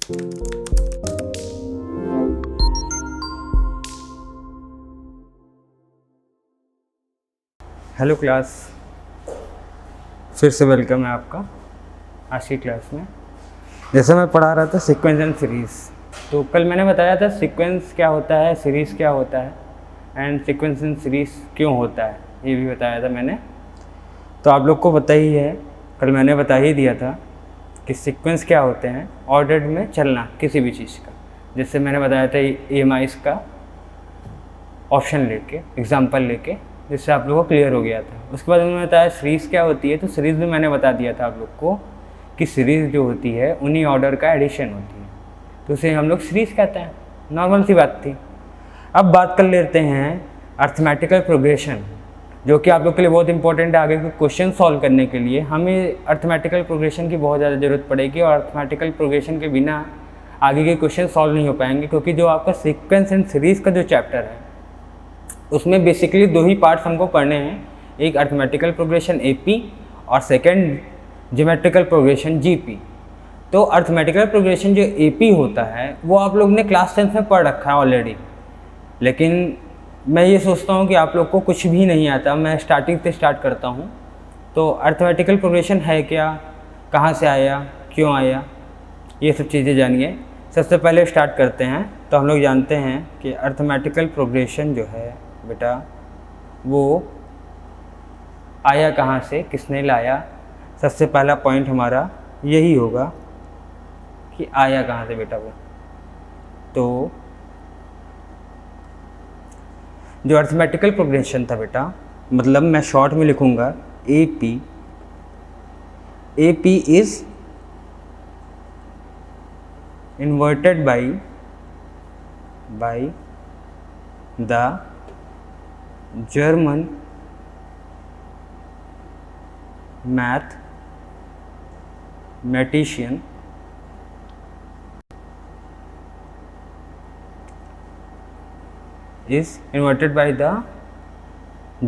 Hello class, फिर से welcome है आपका आज की क्लास में। जैसे मैं पढ़ा रहा था सीक्वेंस एंड सीरीज़, तो कल मैंने बताया था सीक्वेंस क्या होता है, सीरीज़ क्या होता है एंड सीक्वेंस एंड सीरीज़ क्यों होता है, ये भी बताया था मैंने। तो आप लोग को पता ही है, कल मैंने बता ही दिया था कि सीक्वेंस क्या होते हैं, ऑर्डर में चलना किसी भी चीज़ का। जैसे मैंने बताया था EMIs का ऑप्शन लेके, एग्जाम्पल लेके, जिससे आप लोगों को क्लियर हो गया था। उसके बाद उन्होंने बताया सीरीज़ क्या होती है, तो सीरीज़ भी मैंने बता दिया था आप लोग को कि सीरीज़ जो होती है उन्हीं ऑर्डर का एडिशन होती है, तो उसे हम लोग सीरीज़ कहते हैं। नॉर्मल सी बात थी। अब बात कर लेते हैं अर्थमेटिकल प्रोग्रेशन, जो कि आप लोग के लिए बहुत इंपॉर्टेंट है। आगे के क्वेश्चन सॉल्व करने के लिए हमें अर्थमेटिकल प्रोग्रेशन की बहुत ज़्यादा ज़रूरत पड़ेगी, और अर्थमेटिकल प्रोग्रेशन के बिना आगे के क्वेश्चन सॉल्व नहीं हो पाएंगे, क्योंकि जो आपका सीक्वेंस एंड सीरीज़ का जो चैप्टर है उसमें बेसिकली दो ही पार्ट्स हमको पढ़ने हैं, एक अर्थमेटिकल प्रोग्रेशन AP और सेकंड ज्योमेट्रिकल प्रोग्रेशन GP। तो अर्थमेटिकल प्रोग्रेशन जो AP होता है वो आप लोग ने क्लास 10 में पढ़ रखा है ऑलरेडी, लेकिन मैं ये सोचता हूँ कि आप लोग को कुछ भी नहीं आता। मैं स्टार्टिंग से स्टार्ट करता हूँ। तो अर्थमेटिकल प्रोग्रेशन है क्या, कहाँ से आया, क्यों आया, ये सब चीज़ें जानिए। सबसे पहले स्टार्ट करते हैं। तो हम लोग जानते हैं कि अर्थमेटिकल प्रोग्रेशन जो है बेटा वो आया कहाँ से, किसने लाया। सबसे पहला पॉइंट हमारा यही होगा कि आया कहाँ से बेटा वो। तो जो अर्थमेटिकल प्रोग्रेशन था बेटा, मतलब मैं शॉर्ट में लिखूँगा AP is inverted by the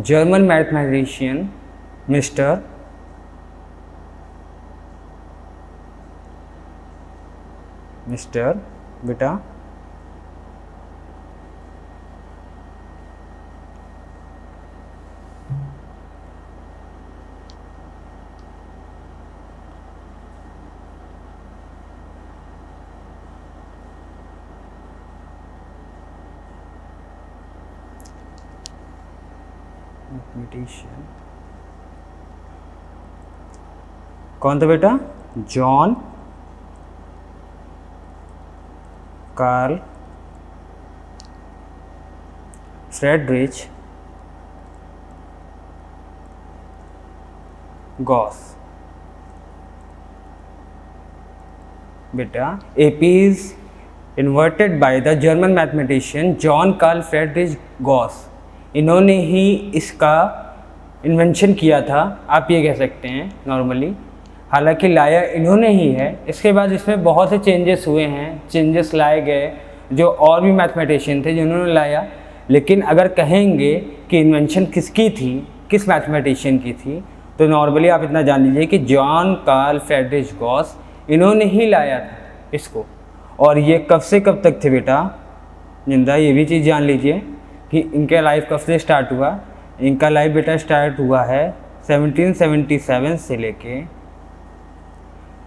German mathematician Mr. बेटा मैथमेटिशियन कौन था बेटा? John Carl Friedrich Gauss. बेटा AP is inverted by the German mathematician John Carl Friedrich Gauss. इन्होंने ही इसका इन्वेंशन किया था, आप ये कह सकते हैं नॉर्मली। हालांकि लाया इन्होंने ही है। इसके बाद इसमें बहुत से चेंजेस हुए हैं, चेंजेस लाए गए जो और भी मैथमेटिशियन थे जिन्होंने लाया। लेकिन अगर कहेंगे कि इन्वेंशन किसकी थी, किस मैथमेटिशियन की थी, तो नॉर्मली आप इतना जान लीजिए कि जॉन कार्ल फ्रेडरिच गॉस, इन्होंने ही लाया था इसको। और ये कब से कब तक थे बेटा जिंदा, ये भी चीज़ जान लीजिए कि इनका लाइफ कब से स्टार्ट हुआ। इनका लाइफ बेटा स्टार्ट हुआ है 1777 से लेके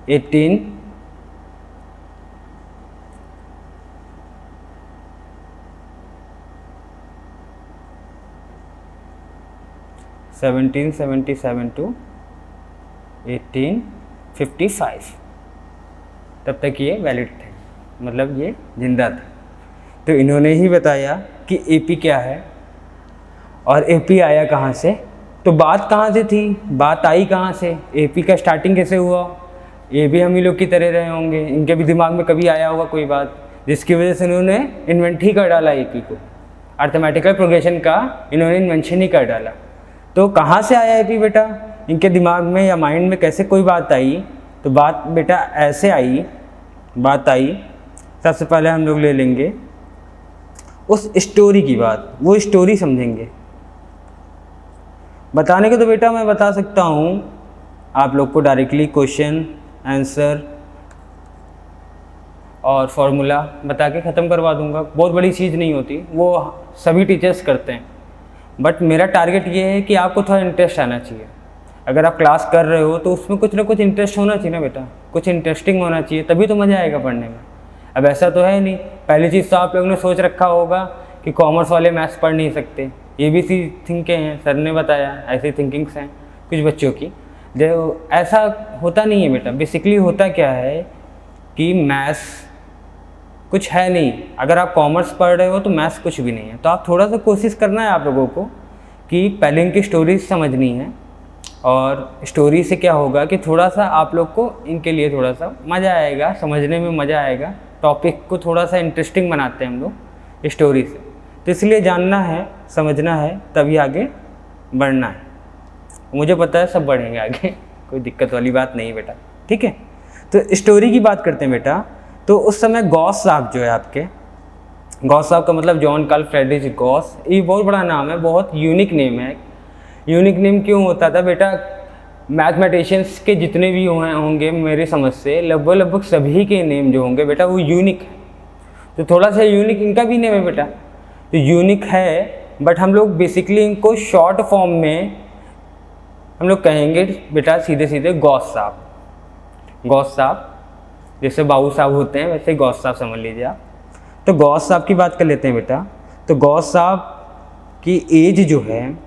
1777 टू 1855 तब तक ये वैलिड थे, मतलब ये जिंदा था। तो इन्होंने ही बताया कि AP क्या है और AP आया कहाँ से। तो बात कहाँ से थी, बात आई कहाँ से, AP का स्टार्टिंग कैसे हुआ, ये भी हम ही लोग की तरह रहे होंगे। इनके भी दिमाग में कभी आया होगा कोई बात, जिसकी वजह से इन्होंने इन्वेंट ही कर डाला AP को। अर्थमेटिकल प्रोग्रेशन का इन्होंने इन्वेंशन ही कर डाला। तो कहाँ से आया AP बेटा, इनके दिमाग में या माइंड में कैसे कोई बात आई। तो बात बेटा ऐसे आई, बात आई सबसे पहले हम लोग ले लेंगे उस स्टोरी की बात, वो स्टोरी समझेंगे। बताने के तो बेटा मैं बता सकता हूँ आप लोग को डायरेक्टली क्वेश्चन आंसर और फार्मूला बता के ख़त्म करवा दूंगा। बहुत बड़ी चीज़ नहीं होती, वो सभी टीचर्स करते हैं। बट मेरा टारगेट ये है कि आपको थोड़ा इंटरेस्ट आना चाहिए। अगर आप क्लास कर रहे हो तो उसमें कुछ ना कुछ इंटरेस्ट होना चाहिए ना बेटा, कुछ इंटरेस्टिंग होना चाहिए, तभी तो मज़ा आएगा पढ़ने में। अब ऐसा तो है नहीं। पहली चीज़ तो आप लोगों ने सोच रखा होगा कि कॉमर्स वाले मैथ्स पढ़ नहीं सकते, ये भी सी थिंकें हैं, सर ने बताया ऐसी थिंकिंग्स हैं कुछ बच्चों की। जो ऐसा होता नहीं है बेटा। बेसिकली होता क्या है कि मैथ्स कुछ है नहीं। अगर आप कॉमर्स पढ़ रहे हो तो मैथ्स कुछ भी नहीं है। तो आप थोड़ा सा कोशिश करना है आप लोगों को कि पहले इनकी स्टोरीज समझनी है, और स्टोरी से क्या होगा कि थोड़ा सा आप लोग को इनके लिए थोड़ा सा मज़ा आएगा, समझने में मज़ा आएगा। टॉपिक को थोड़ा सा इंटरेस्टिंग बनाते हैं हम लोग स्टोरी से। तो इसलिए जानना है, समझना है, तभी आगे बढ़ना है। मुझे पता है सब बढ़ेंगे आगे, कोई दिक्कत वाली बात नहीं बेटा, ठीक है। तो स्टोरी की बात करते हैं बेटा। तो उस समय गॉस साहब जो है आपके, गॉस साहब का मतलब जॉन कार्ल फ्रेडरिक गॉस, ये बहुत बड़ा नाम है, बहुत यूनिक नेम है। यूनिक नेम क्यों होता था बेटा? मैथमेटिशियंस के जितने भी होंगे मेरे समझ से लगभग सभी के नेम जो होंगे बेटा वो यूनिक है। तो थोड़ा सा यूनिक इनका भी नेम है बेटा। तो यूनिक है, बट हम लोग बेसिकली इनको शॉर्ट फॉर्म में हम लोग कहेंगे बेटा सीधे सीधे गॉस साहब। गॉस साहब जैसे बाबू साहब होते हैं वैसे गॉस साहब समझ लीजिए आप। तो गॉस साहब की बात कर लेते हैं बेटा। तो गॉस साहब की एज जो है,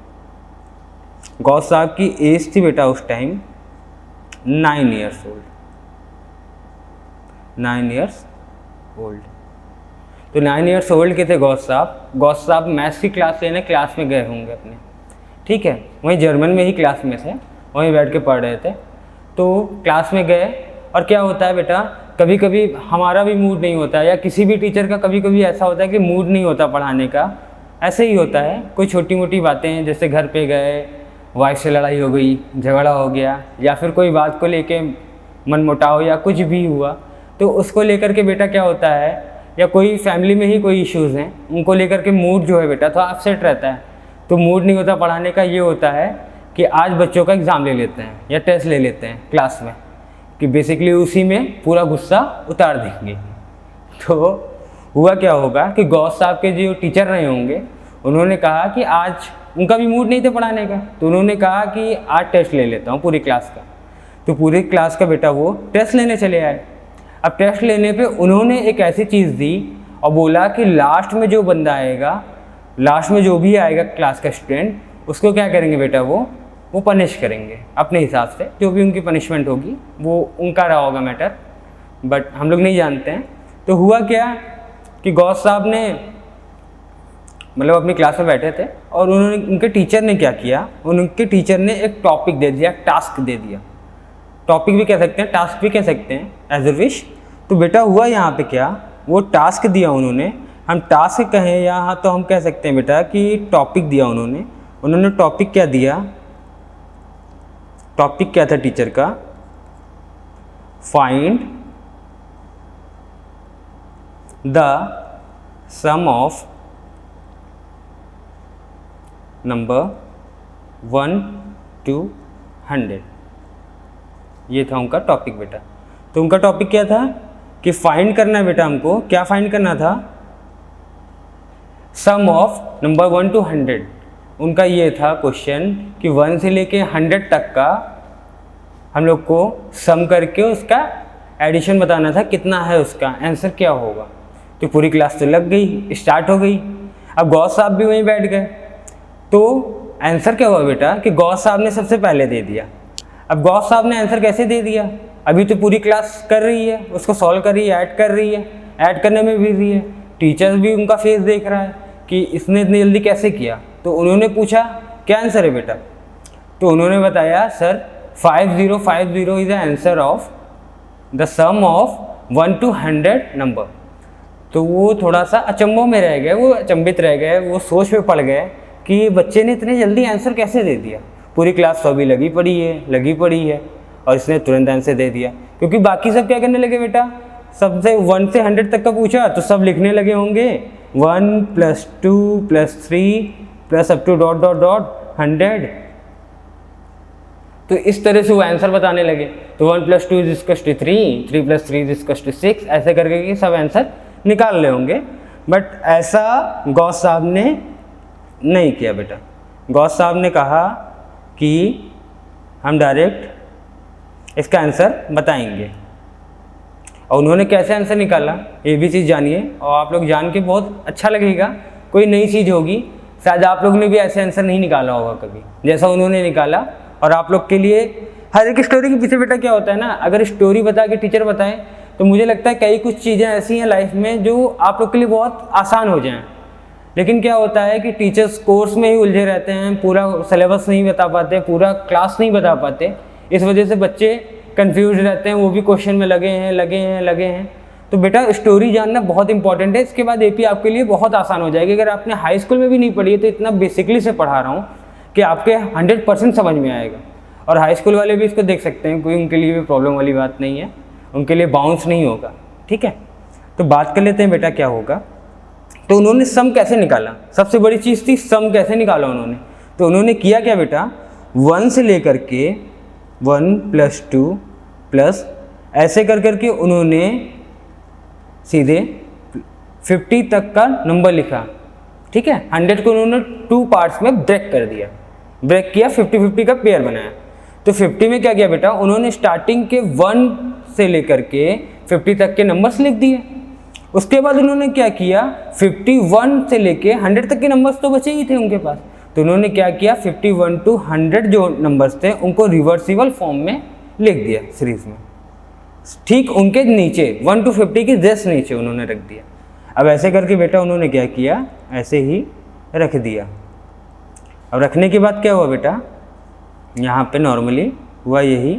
गॉस साहब की एज थी बेटा उस time 9 years old. 9 years old. तो 9 ईयर्स ओल्ड के थे गॉस साहब। गॉस साहब मैथ्स की क्लास लेने क्लास में गए होंगे अपने, ठीक है। वहीं जर्मन में ही क्लास में थे, वहीं बैठ के पढ़ रहे थे। तो क्लास में गए, और क्या होता है बेटा, कभी कभी हमारा भी मूड नहीं होता है, या किसी भी टीचर का कभी कभी ऐसा होता है कि मूड नहीं होता पढ़ाने का। ऐसे ही होता है, कोई छोटी मोटी बातें, जैसे घर पे गए, वाइफ से लड़ाई हो गई, झगड़ा हो गया, या फिर कोई बात को लेके मनमुटाव या कुछ भी हुआ, तो उसको लेकर के बेटा क्या होता है, या कोई फैमिली में ही कोई इश्यूज़ हैं, उनको लेकर के मूड जो है बेटा थोड़ा अपसेट रहता है। तो मूड नहीं होता पढ़ाने का, ये होता है कि आज बच्चों का एग्ज़ाम ले लेते हैं या टेस्ट ले लेते हैं क्लास में, कि बेसिकली उसी में पूरा गुस्सा उतार देंगे। तो हुआ क्या होगा कि गॉस साहब के जो टीचर रहे होंगे उन्होंने कहा कि आज उनका भी मूड नहीं था पढ़ाने का, तो उन्होंने कहा कि आज टेस्ट ले लेता हूँ पूरी क्लास का। तो पूरी क्लास का बेटा वो टेस्ट लेने चले आए। अब टेस्ट लेने पे उन्होंने एक ऐसी चीज़ दी और बोला कि लास्ट में जो बंदा आएगा, लास्ट में जो भी आएगा क्लास का स्टूडेंट, उसको क्या करेंगे बेटा, वो पनिश करेंगे अपने हिसाब से। जो भी उनकी पनिशमेंट होगी वो उनका रहा होगा मैटर, बट हम लोग नहीं जानते हैं। तो हुआ क्या कि गॉस साहब ने मतलब अपनी क्लास में बैठे थे, और उन्होंने, उनके टीचर ने क्या किया, उनके टीचर ने एक टॉपिक दे दिया, टास्क दे दिया। टॉपिक भी कह सकते हैं, टास्क भी कह सकते हैं, एज ए विश। तो बेटा हुआ यहाँ पे क्या, वो टास्क दिया उन्होंने, हम टास्क कहें या हाँ तो हम कह सकते हैं बेटा कि टॉपिक दिया उन्होंने टॉपिक क्या दिया, टॉपिक क्या था टीचर का, find the sum of number 1 to 100। ये था उनका टॉपिक बेटा। तो उनका टॉपिक क्या था कि फाइंड करना है बेटा, हमको क्या फाइंड करना था, सम ऑफ नंबर 1 to 100। उनका ये था क्वेश्चन कि 1 से लेके 100 तक का हम लोग को सम करके उसका एडिशन बताना था, कितना है उसका आंसर क्या होगा। तो पूरी क्लास तो लग गई, स्टार्ट हो गई। अब गॉस साहब भी वहीं बैठ गए। तो आंसर क्या हुआ बेटा कि गॉस साहब ने सबसे पहले दे दिया। अब गॉस साहब ने आंसर कैसे दे दिया, अभी तो पूरी क्लास कर रही है, उसको सॉल्व कर रही है, ऐड कर रही है, ऐड करने में बिजी है, टीचर्स भी उनका फेस देख रहा है कि इसने इतनी जल्दी कैसे किया। तो उन्होंने पूछा क्या आंसर है बेटा, तो उन्होंने बताया sir 5050 is the answer of the sum of 1 to 100 number. तो वो थोड़ा सा अचंभों में रह गए, वो अचंभित रह गए, वो सोच में पड़ गए कि बच्चे ने इतने जल्दी आंसर कैसे दे दिया। पूरी क्लास तो अभी लगी पड़ी है और इसने तुरंत आंसर दे दिया। क्योंकि बाकी सब क्या करने लगे बेटा, सबसे 1 से 100 तक का पूछा तो सब लिखने लगे होंगे 1 + 2 + 3 + up to ... 100। तो इस तरह से वो आंसर बताने लगे। तो 1 + 2 = 3, 3 + 3 = 6, ऐसे करके कि सब आंसर निकाल रहे होंगे। बट ऐसा गौस साहब ने नहीं किया बेटा। गौस साहब ने कहा कि हम डायरेक्ट इसका आंसर बताएंगे। और उन्होंने कैसे आंसर निकाला ये भी चीज़ जानिए, और आप लोग जान के बहुत अच्छा लगेगा, कोई नई चीज़ होगी। शायद आप लोग ने भी ऐसे आंसर नहीं निकाला होगा कभी जैसा उन्होंने निकाला। और आप लोग के लिए हर एक स्टोरी के पीछे बेटा क्या होता है ना, अगर स्टोरी बता के टीचर बताए तो मुझे लगता है कई कुछ चीज़ें ऐसी हैं लाइफ में जो आप लोग के लिए बहुत आसान हो जाएं। लेकिन क्या होता है कि टीचर्स कोर्स में ही उलझे रहते हैं, पूरा सिलेबस नहीं बता पाते, पूरा क्लास नहीं बता पाते, इस वजह से बच्चे कंफ्यूज रहते हैं, वो भी क्वेश्चन में लगे हैं। तो बेटा स्टोरी जानना बहुत इंपॉर्टेंट है। इसके बाद एपी आपके लिए बहुत आसान हो जाएगी। अगर आपने हाई स्कूल में भी नहीं पढ़ी है तो इतना बेसिकली से पढ़ा रहा हूँ कि आपके 100% समझ में आएगा। और हाई स्कूल वाले भी इसको देख सकते हैं, कोई उनके लिए भी प्रॉब्लम वाली बात नहीं है, उनके लिए बाउंस नहीं होगा। ठीक है, तो बात कर लेते हैं बेटा क्या होगा। तो उन्होंने सम कैसे निकाला, सबसे बड़ी चीज़ थी सम कैसे निकाला उन्होंने। तो उन्होंने किया क्या बेटा, 1 से लेकर के 1 + 2 प्लस ऐसे कर के उन्होंने सीधे 50 तक का नंबर लिखा। ठीक है, 100 को उन्होंने 2 पार्ट्स में ब्रेक कर दिया, ब्रेक किया, 50-50 का पेयर बनाया। तो 50 में क्या किया बेटा, उन्होंने स्टार्टिंग के 1 से लेकर के 50 तक के नंबर्स लिख दिए। उसके बाद उन्होंने क्या किया, 51 से लेके 100 तक के नंबर्स तो बचे ही थे उनके पास। तो उन्होंने क्या किया, 51 to 100 जो नंबर्स थे उनको रिवर्सिबल फॉर्म में लिख दिया सीरीज में, ठीक उनके नीचे 1 to 50 के जस्ट नीचे उन्होंने रख दिया। अब ऐसे करके बेटा उन्होंने क्या किया, ऐसे ही रख दिया। अब रखने के बाद क्या हुआ बेटा, यहाँ पे नॉर्मली हुआ यही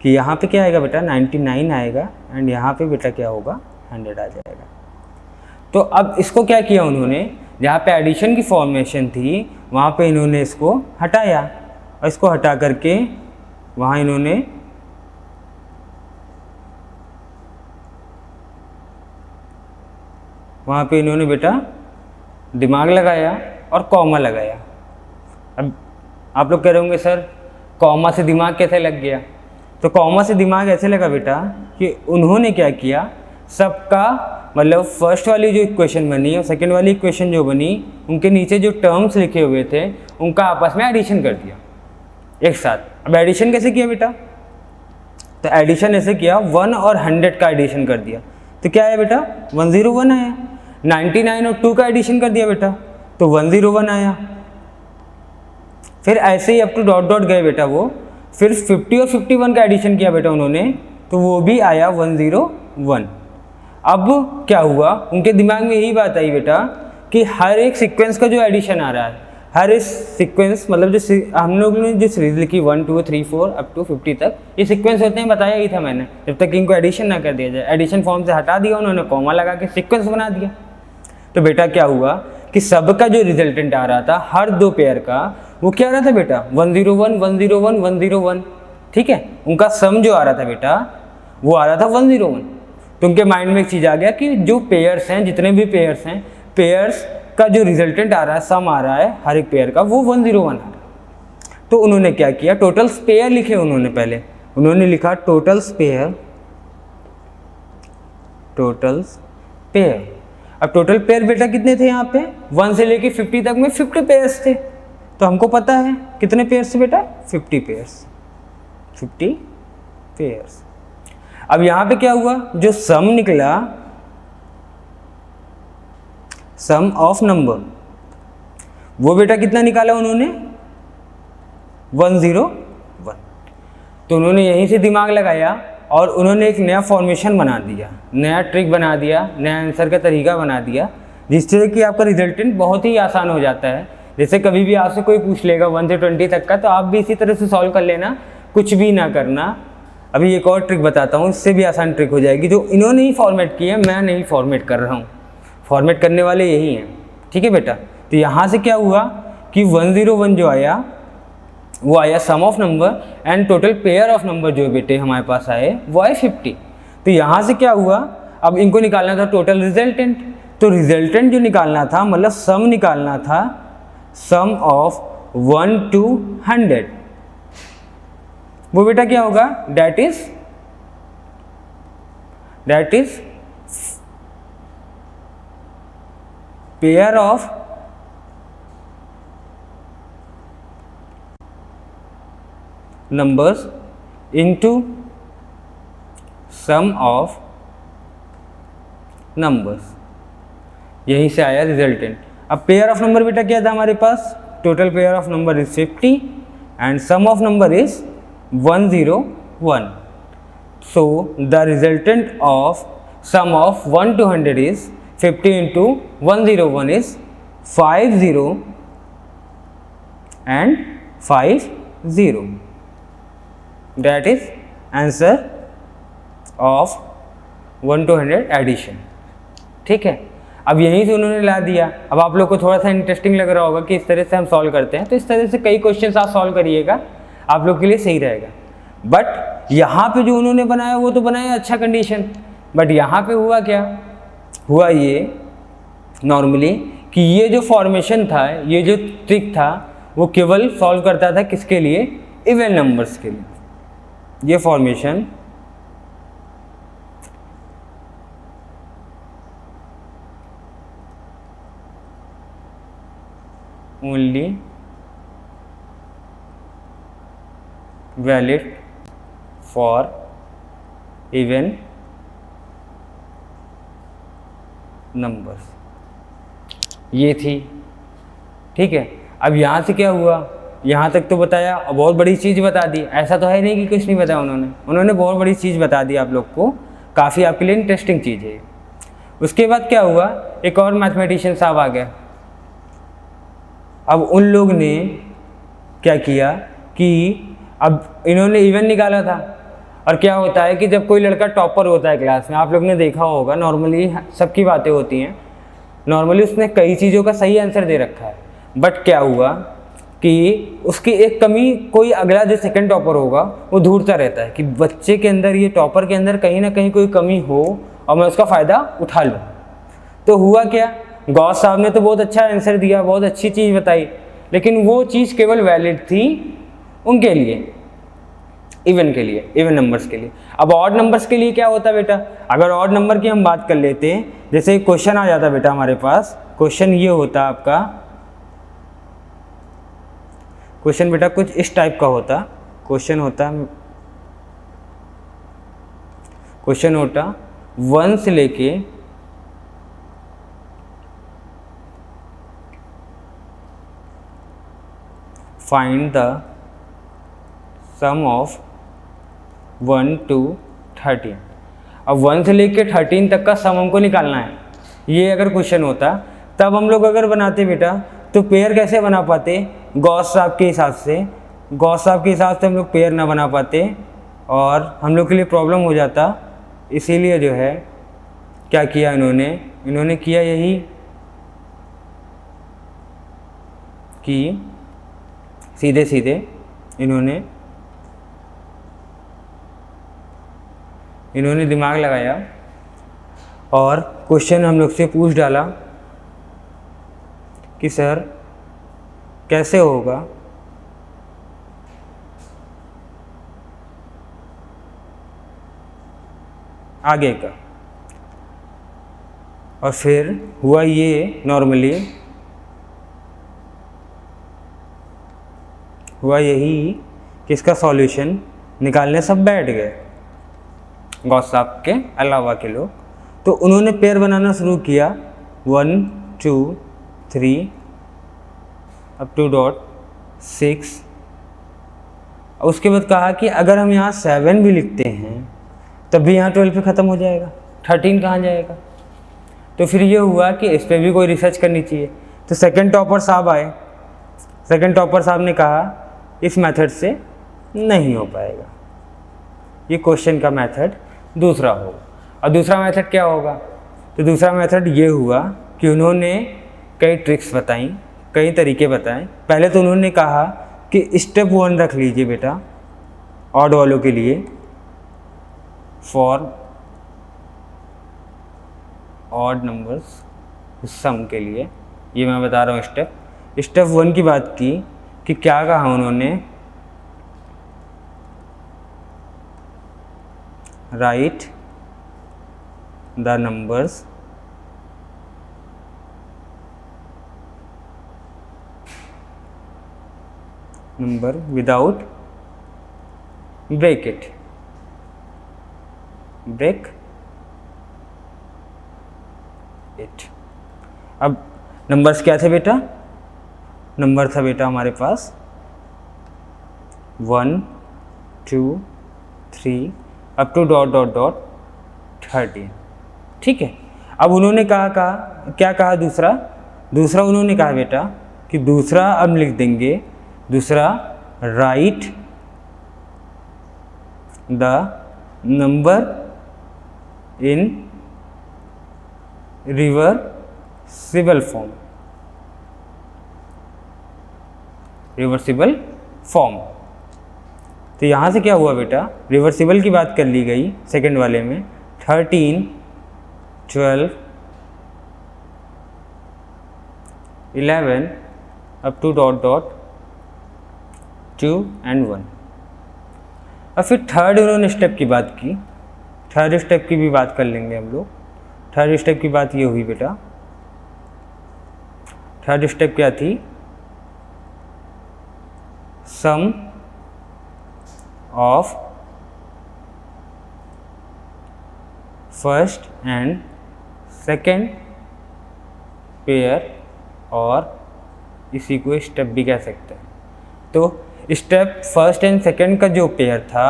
कि यहाँ पे क्या आएगा बेटा 99 आएगा, एंड यहाँ पे बेटा क्या होगा 100 आ जाएगा। तो अब इसको क्या किया उन्होंने, जहाँ पे एडिशन की फॉर्मेशन थी वहाँ पे इन्होंने इसको हटाया, और इसको हटा करके वहाँ इन्होंने बेटा दिमाग लगाया और कॉमा लगाया। अब आप लोग कह रहे होंगे सर कॉमा से दिमाग कैसे लग गया। तो कॉमा से दिमाग ऐसे लगा बेटा कि उन्होंने क्या किया, सबका मतलब फर्स्ट वाली जो इक्वेशन बनी और सेकंड वाली इक्वेशन जो बनी, उनके नीचे जो टर्म्स लिखे हुए थे उनका आपस में एडिशन कर दिया एक साथ। अब एडिशन कैसे किया बेटा, तो एडिशन ऐसे किया 1 और 100 का एडिशन कर दिया। तो क्या आया बेटा 101 आया। 99 और 2 का एडिशन कर दिया बेटा, तो 101 आया। फिर ऐसे ही अप टू डॉट डॉट गए बेटा वो, फिर 50 और 51 का एडिशन किया बेटा उन्होंने, तो वो भी आया 101। अब क्या हुआ, उनके दिमाग में यही बात आई बेटा कि हर एक सीक्वेंस का जो एडिशन आ रहा है, हर एक सीक्वेंस मतलब जो हम लोग ने जो सीरीज लिखी 1 2 3 4 अप टू 50 तक, ये सीक्वेंस होते हैं, बताया ही था मैंने। जब तक इनको एडिशन ना कर दिया जाए, एडिशन फॉर्म से हटा दिया उन्होंने, कॉमा लगा के सीक्वेंस बना दिया। तो बेटा क्या हुआ कि सबका जो रिजल्टेंट आ रहा था हर 2 पेयर का, वो क्या आ रहा था बेटा 101 101 101। ठीक है, उनका सम जो आ रहा था बेटा वो आ रहा था 101। तो उनके माइंड में एक चीज़ आ गया कि जो पेयर्स हैं, जितने भी पेयर्स हैं, पेयर्स का जो रिजल्टेंट आ रहा है, सम आ रहा है हर एक पेयर का, वो 101 आ रहा है। तो उन्होंने क्या किया, टोटल्स पेयर लिखे उन्होंने। पहले उन्होंने लिखा टोटल्स पेयर, टोटल्स पेयर। अब टोटल पेयर बेटा कितने थे यहाँ पे, 1 से लेके 50 तक में 50 पेयर्स थे। तो हमको पता है कितने पेयर्स थे बेटा, 50 पेयर्स, 50 पेयर्स। अब यहाँ पे क्या हुआ, जो सम निकला, सम ऑफ नंबर, वो बेटा कितना निकाला उन्होंने 101। तो उन्होंने यहीं से दिमाग लगाया और उन्होंने एक नया फॉर्मेशन बना दिया, नया ट्रिक बना दिया, नया आंसर का तरीका बना दिया, जिससे कि आपका रिजल्टेंट बहुत ही आसान हो जाता है। जैसे कभी भी आपसे कोई पूछ लेगा 1 से 20 तक का, तो आप भी इसी तरह से सॉल्व कर लेना, कुछ भी ना करना। अभी एक और ट्रिक बताता हूँ, इससे भी आसान ट्रिक हो जाएगी, जो इन्होंने ही फॉर्मेट की है, मैं नहीं फॉर्मेट कर रहा हूँ, फॉर्मेट करने वाले यही हैं। ठीक है बेटा, तो यहाँ से क्या हुआ कि 101 जो आया वो आया sum of number, and total pair of number जो बेटे हमारे पास आए वो आए 50। तो यहाँ से क्या हुआ, अब इनको निकालना था टोटल रिजल्टेंट। तो रिजल्टेंट जो निकालना था, मतलब सम निकालना था, सम ऑफ 1 to 100। वो बेटा क्या होगा, that is pair of numbers into sum of numbers, यहीं से आया रिजल्टेंट। अब पेयर ऑफ नंबर बेटा क्या था हमारे पास, total pair of number is 50 and sum of number is 101. So the resultant of sum of 1 to 100 is 50 into 101 is 50 and 50. That is answer of 1 to 100 addition. ठीक है, अब यहीं से उन्होंने ला दिया। अब आप लोग को थोड़ा सा इंटरेस्टिंग लग रहा होगा कि इस तरह से हम सॉल्व करते हैं, तो इस तरह से कई क्वेश्चंस आप सॉल्व करिएगा, आप लोग के लिए सही रहेगा। बट यहाँ पे जो उन्होंने बनाया वो तो बनाया अच्छा कंडीशन, बट यहाँ पे हुआ क्या, हुआ ये नॉर्मली कि ये जो फॉर्मेशन था, ये जो ट्रिक था, वो केवल सॉल्व करता था किसके लिए, इवन नंबर्स के लिए। ये formation only valid for even numbers, ये थी। ठीक है, अब यहाँ से क्या हुआ, यहाँ तक तो बताया और बहुत बड़ी चीज़ बता दी। ऐसा तो है नहीं कि कुछ नहीं बताया उन्होंने बहुत बड़ी चीज़ बता दी आप लोग को, काफ़ी आपके लिए इंटरेस्टिंग चीज़ है। उसके बाद क्या हुआ, एक और मैथमेटिशियन साहब आ गया। अब उन लोग ने क्या किया कि अब इन्होंने इवन निकाला था, और क्या होता है कि जब कोई लड़का टॉपर होता है क्लास में, आप लोग ने देखा होगा, नॉर्मली सबकी बातें होती हैं, नॉर्मली उसने कई चीज़ों का सही आंसर दे रखा है, बट क्या हुआ कि उसकी एक कमी, कोई अगला जो सेकंड टॉपर होगा वो ढूंढता रहता है कि बच्चे के अंदर, ये टॉपर के अंदर कहीं ना कहीं कोई कमी हो और मैं उसका फ़ायदा उठा लूँ। तो हुआ क्या, गौस साहब ने तो बहुत अच्छा आंसर दिया, बहुत अच्छी चीज़ बताई, लेकिन वो चीज़ केवल वैलिड थी उनके लिए, इवन के लिए, इवन नंबर्स के लिए। अब ऑड नंबर्स के लिए क्या होता बेटा, अगर ऑड नंबर की हम बात कर लेते हैं, जैसे एक क्वेश्चन आ जाता बेटा हमारे पास, क्वेश्चन ये होता आपका, क्वेश्चन बेटा कुछ इस टाइप का होता, क्वेश्चन होता 1 से लेके 'find the sum of 1 to 13'। अब 1 से लेके 13 तक का सम हमको निकालना है। ये अगर क्वेश्चन होता, तब हम लोग अगर बनाते बेटा, तो पेयर कैसे बना पाते, गॉस साहब के हिसाब से, गॉस साहब के हिसाब से हम लोग पेयर ना बना पाते और हम लोग के लिए प्रॉब्लम हो जाता। इसीलिए जो है क्या किया इन्होंने किया यही कि सीधे सीधे इन्होंने दिमाग लगाया और क्वेश्चन हम लोग से पूछ डाला कि सर कैसे होगा आगे का। और फिर हुआ ये, नॉर्मली हुआ यही कि इसका सॉल्यूशन निकालने सब बैठ गए, गॉस साहब के अलावा के लोग। तो उन्होंने पेयर बनाना शुरू किया 1 2 3 अप टू डॉट 6। उसके बाद कहा कि अगर हम यहाँ 7 भी लिखते हैं तब भी यहाँ 12 पे ख़त्म हो जाएगा, 13 कहाँ जाएगा। तो फिर ये हुआ कि इस पर भी कोई रिसर्च करनी चाहिए। तो सेकंड टॉपर साहब आए, सेकंड टॉपर साहब ने कहा इस मेथड से नहीं हो पाएगा, ये क्वेश्चन का मेथड दूसरा होगा। और दूसरा मेथड क्या होगा, तो दूसरा मेथड ये हुआ कि उन्होंने कई ट्रिक्स बताई, कई तरीके बताए। पहले तो उन्होंने कहा कि स्टेप 1 रख लीजिए बेटा ऑड वालों के लिए, फॉर ऑड नंबर्स सम के लिए। ये मैं बता रहा हूँ स्टेप 1 की बात की कि क्या कहा उन्होंने write the numbers number without break it. अब नंबर्स क्या थे बेटा? नंबर था बेटा हमारे पास 1 2 3 up to dot dot dot 13। ठीक है। अब उन्होंने क्या कहा दूसरा उन्होंने कहा बेटा कि दूसरा अब लिख देंगे, दूसरा right the number in reversible form. तो यहाँ से क्या हुआ बेटा, रिवर्सिबल की बात कर ली गई सेकंड वाले में, 13 12 11 up to dot dot 2 and 1। अब फिर थर्ड उन्होंने स्टेप की बात की, थर्ड स्टेप की भी बात कर लेंगे हम लोग। थर्ड स्टेप की बात ये हुई बेटा, थर्ड स्टेप क्या थी, sum of first and second pair, और इसी को स्टेप भी कह सकते हैं। तो स्टेप फर्स्ट एंड सेकेंड का जो पेयर था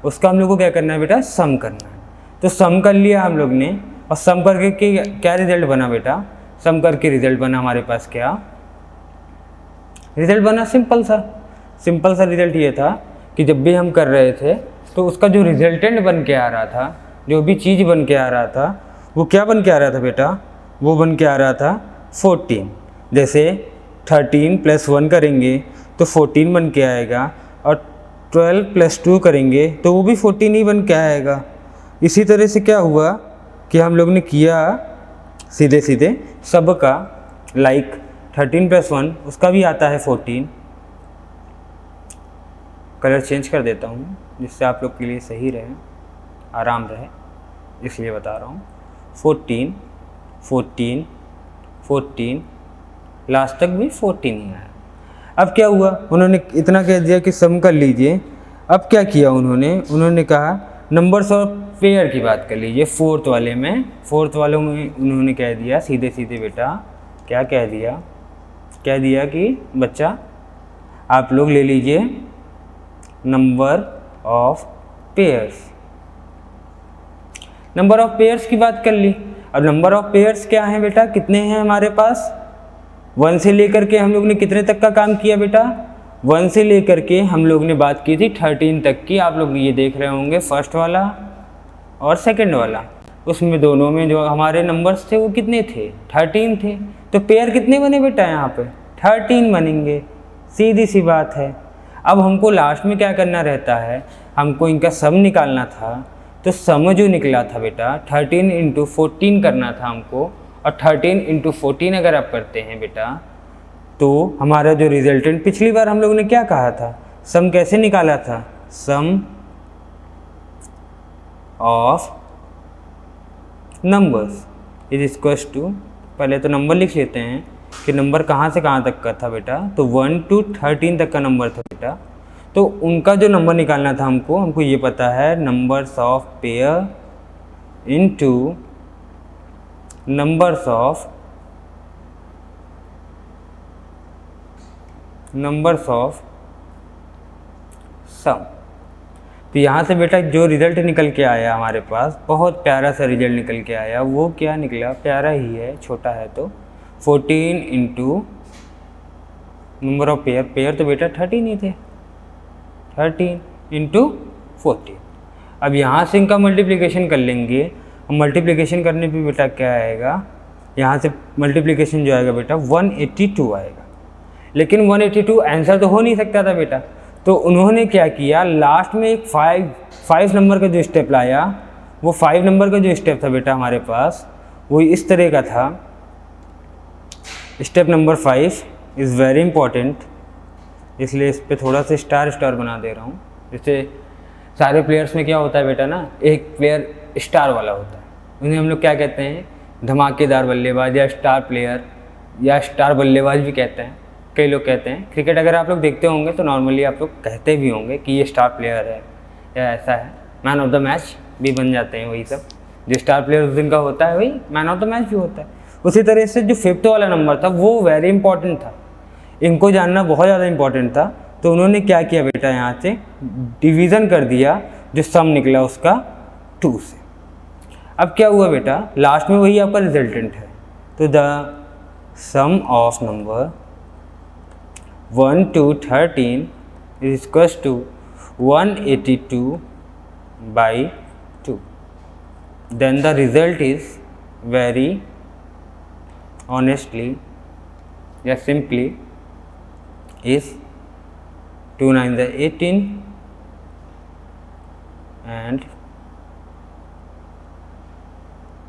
उसका हम लोग को क्या करना है बेटा, सम करना है। तो सम कर लिया हम लोग ने, और सम करके क्या रिजल्ट बना बेटा, सम करके रिजल्ट बना हमारे पास, क्या रिजल्ट बना, सिंपल सा रिजल्ट ये था कि जब भी हम कर रहे थे तो उसका जो रिजल्टेंट बन के आ रहा था, जो भी चीज़ बन के आ रहा था, वो क्या बन के आ रहा था बेटा, वो बन के आ रहा था 14। जैसे 13 + 1 करेंगे तो 14 बन के आएगा, और 12 + 2 करेंगे तो वो भी 14 ही बन के आएगा। इसी तरह से क्या हुआ कि हम लोग ने किया सीधे सबका, लाइक 13 + 1 उसका भी आता है 14। कलर चेंज कर देता हूँ जिससे आप लोग के लिए सही रहे, आराम रहे, इसलिए बता रहा हूँ। 14 14 14 लास्ट तक भी 14 ही आया। अब क्या हुआ, उन्होंने इतना कह दिया कि सम कर लीजिए। अब क्या किया उन्होंने कहा नंबर्स ऑफ पेयर की बात कर लीजिए। फोर्थ वाले में उन्होंने कह दिया सीधे बेटा, क्या कह दिया कि बच्चा आप लोग ले लीजिए नंबर ऑफ पेयर्स की बात कर ली। अब नंबर ऑफ पेयर्स क्या है बेटा, कितने हैं हमारे पास, 1 से लेकर के हम लोग ने कितने तक का काम किया बेटा, 1 से लेकर के हम लोग ने बात की थी 13 तक की। आप लोग ये देख रहे होंगे फर्स्ट वाला और सेकंड वाला, उसमें दोनों में जो हमारे नंबर्स थे वो कितने थे, 13 थे। तो पेयर कितने बने बेटा, यहाँ पे 13 बनेंगे, सीधी सी बात है। अब हमको लास्ट में क्या करना रहता है, हमको इनका सम निकालना था। तो सम जो निकला था बेटा 13 × 14 करना था हमको, और 13 × 14 अगर आप करते हैं बेटा तो हमारा जो रिजल्टेंट, पिछली बार हम लोग ने क्या कहा था, सम कैसे निकाला था, sum of numbers is equals to, पहले तो नंबर लिख लेते हैं कि नंबर कहाँ से कहाँ तक का था बेटा, तो 1 to 13 तक का नंबर था बेटा। तो उनका जो नंबर निकालना था हमको ये पता है, numbers of pair into numbers of sum. तो यहाँ से बेटा जो रिज़ल्ट निकल के आया हमारे पास, बहुत प्यारा सा रिज़ल्ट निकल के आया। वो क्या निकला, प्यारा ही है, छोटा है तो 14 × नंबर ऑफ पेयर तो बेटा 13 ही थे, 13 × 14। अब यहाँ से इनका मल्टीप्लिकेशन कर लेंगे, और मल्टीप्लिकेशन करने पे बेटा क्या आएगा, यहाँ से मल्टीप्लिकेशन जो आएगा बेटा 182 आएगा। लेकिन 182 आंसर तो हो नहीं सकता था बेटा, तो उन्होंने क्या किया, लास्ट में एक 5 नंबर का जो स्टेप लाया, वो 5 नंबर का जो स्टेप था बेटा हमारे पास, वो इस तरह का था। Step number 5 is very important, इसलिए इस पर थोड़ा सा स्टार बना दे रहा हूँ। जैसे सारे प्लेयर्स में क्या होता है बेटा ना, एक प्लेयर स्टार वाला होता है, उन्हें हम लोग क्या कहते हैं, धमाकेदार बल्लेबाज या स्टार प्लेयर या स्टार बल्लेबाज भी कहते हैं, कई लोग कहते हैं। क्रिकेट अगर आप लोग देखते होंगे तो नॉर्मली आप लोग कहते भी होंगे कि ये स्टार प्लेयर है या ऐसा है, मैन ऑफ द मैच भी बन जाते हैं वही सब, जो स्टार प्लेयर उस दिन का होता है वही मैन ऑफ द मैच भी होता है। उसी तरह से जो 5th वाला नंबर था वो वेरी इंपॉर्टेंट था, इनको जानना बहुत ज़्यादा इंपॉर्टेंट था। तो उन्होंने क्या किया बेटा, यहाँ से डिवीज़न कर दिया, जो सम निकला उसका 2 से। अब क्या हुआ बेटा, लास्ट में वही आपका रिजल्टेंट है, तो the sum of number 1 to 13 is equals to 182/2. Then the result is very honestly या simply is 2 9 the 18 and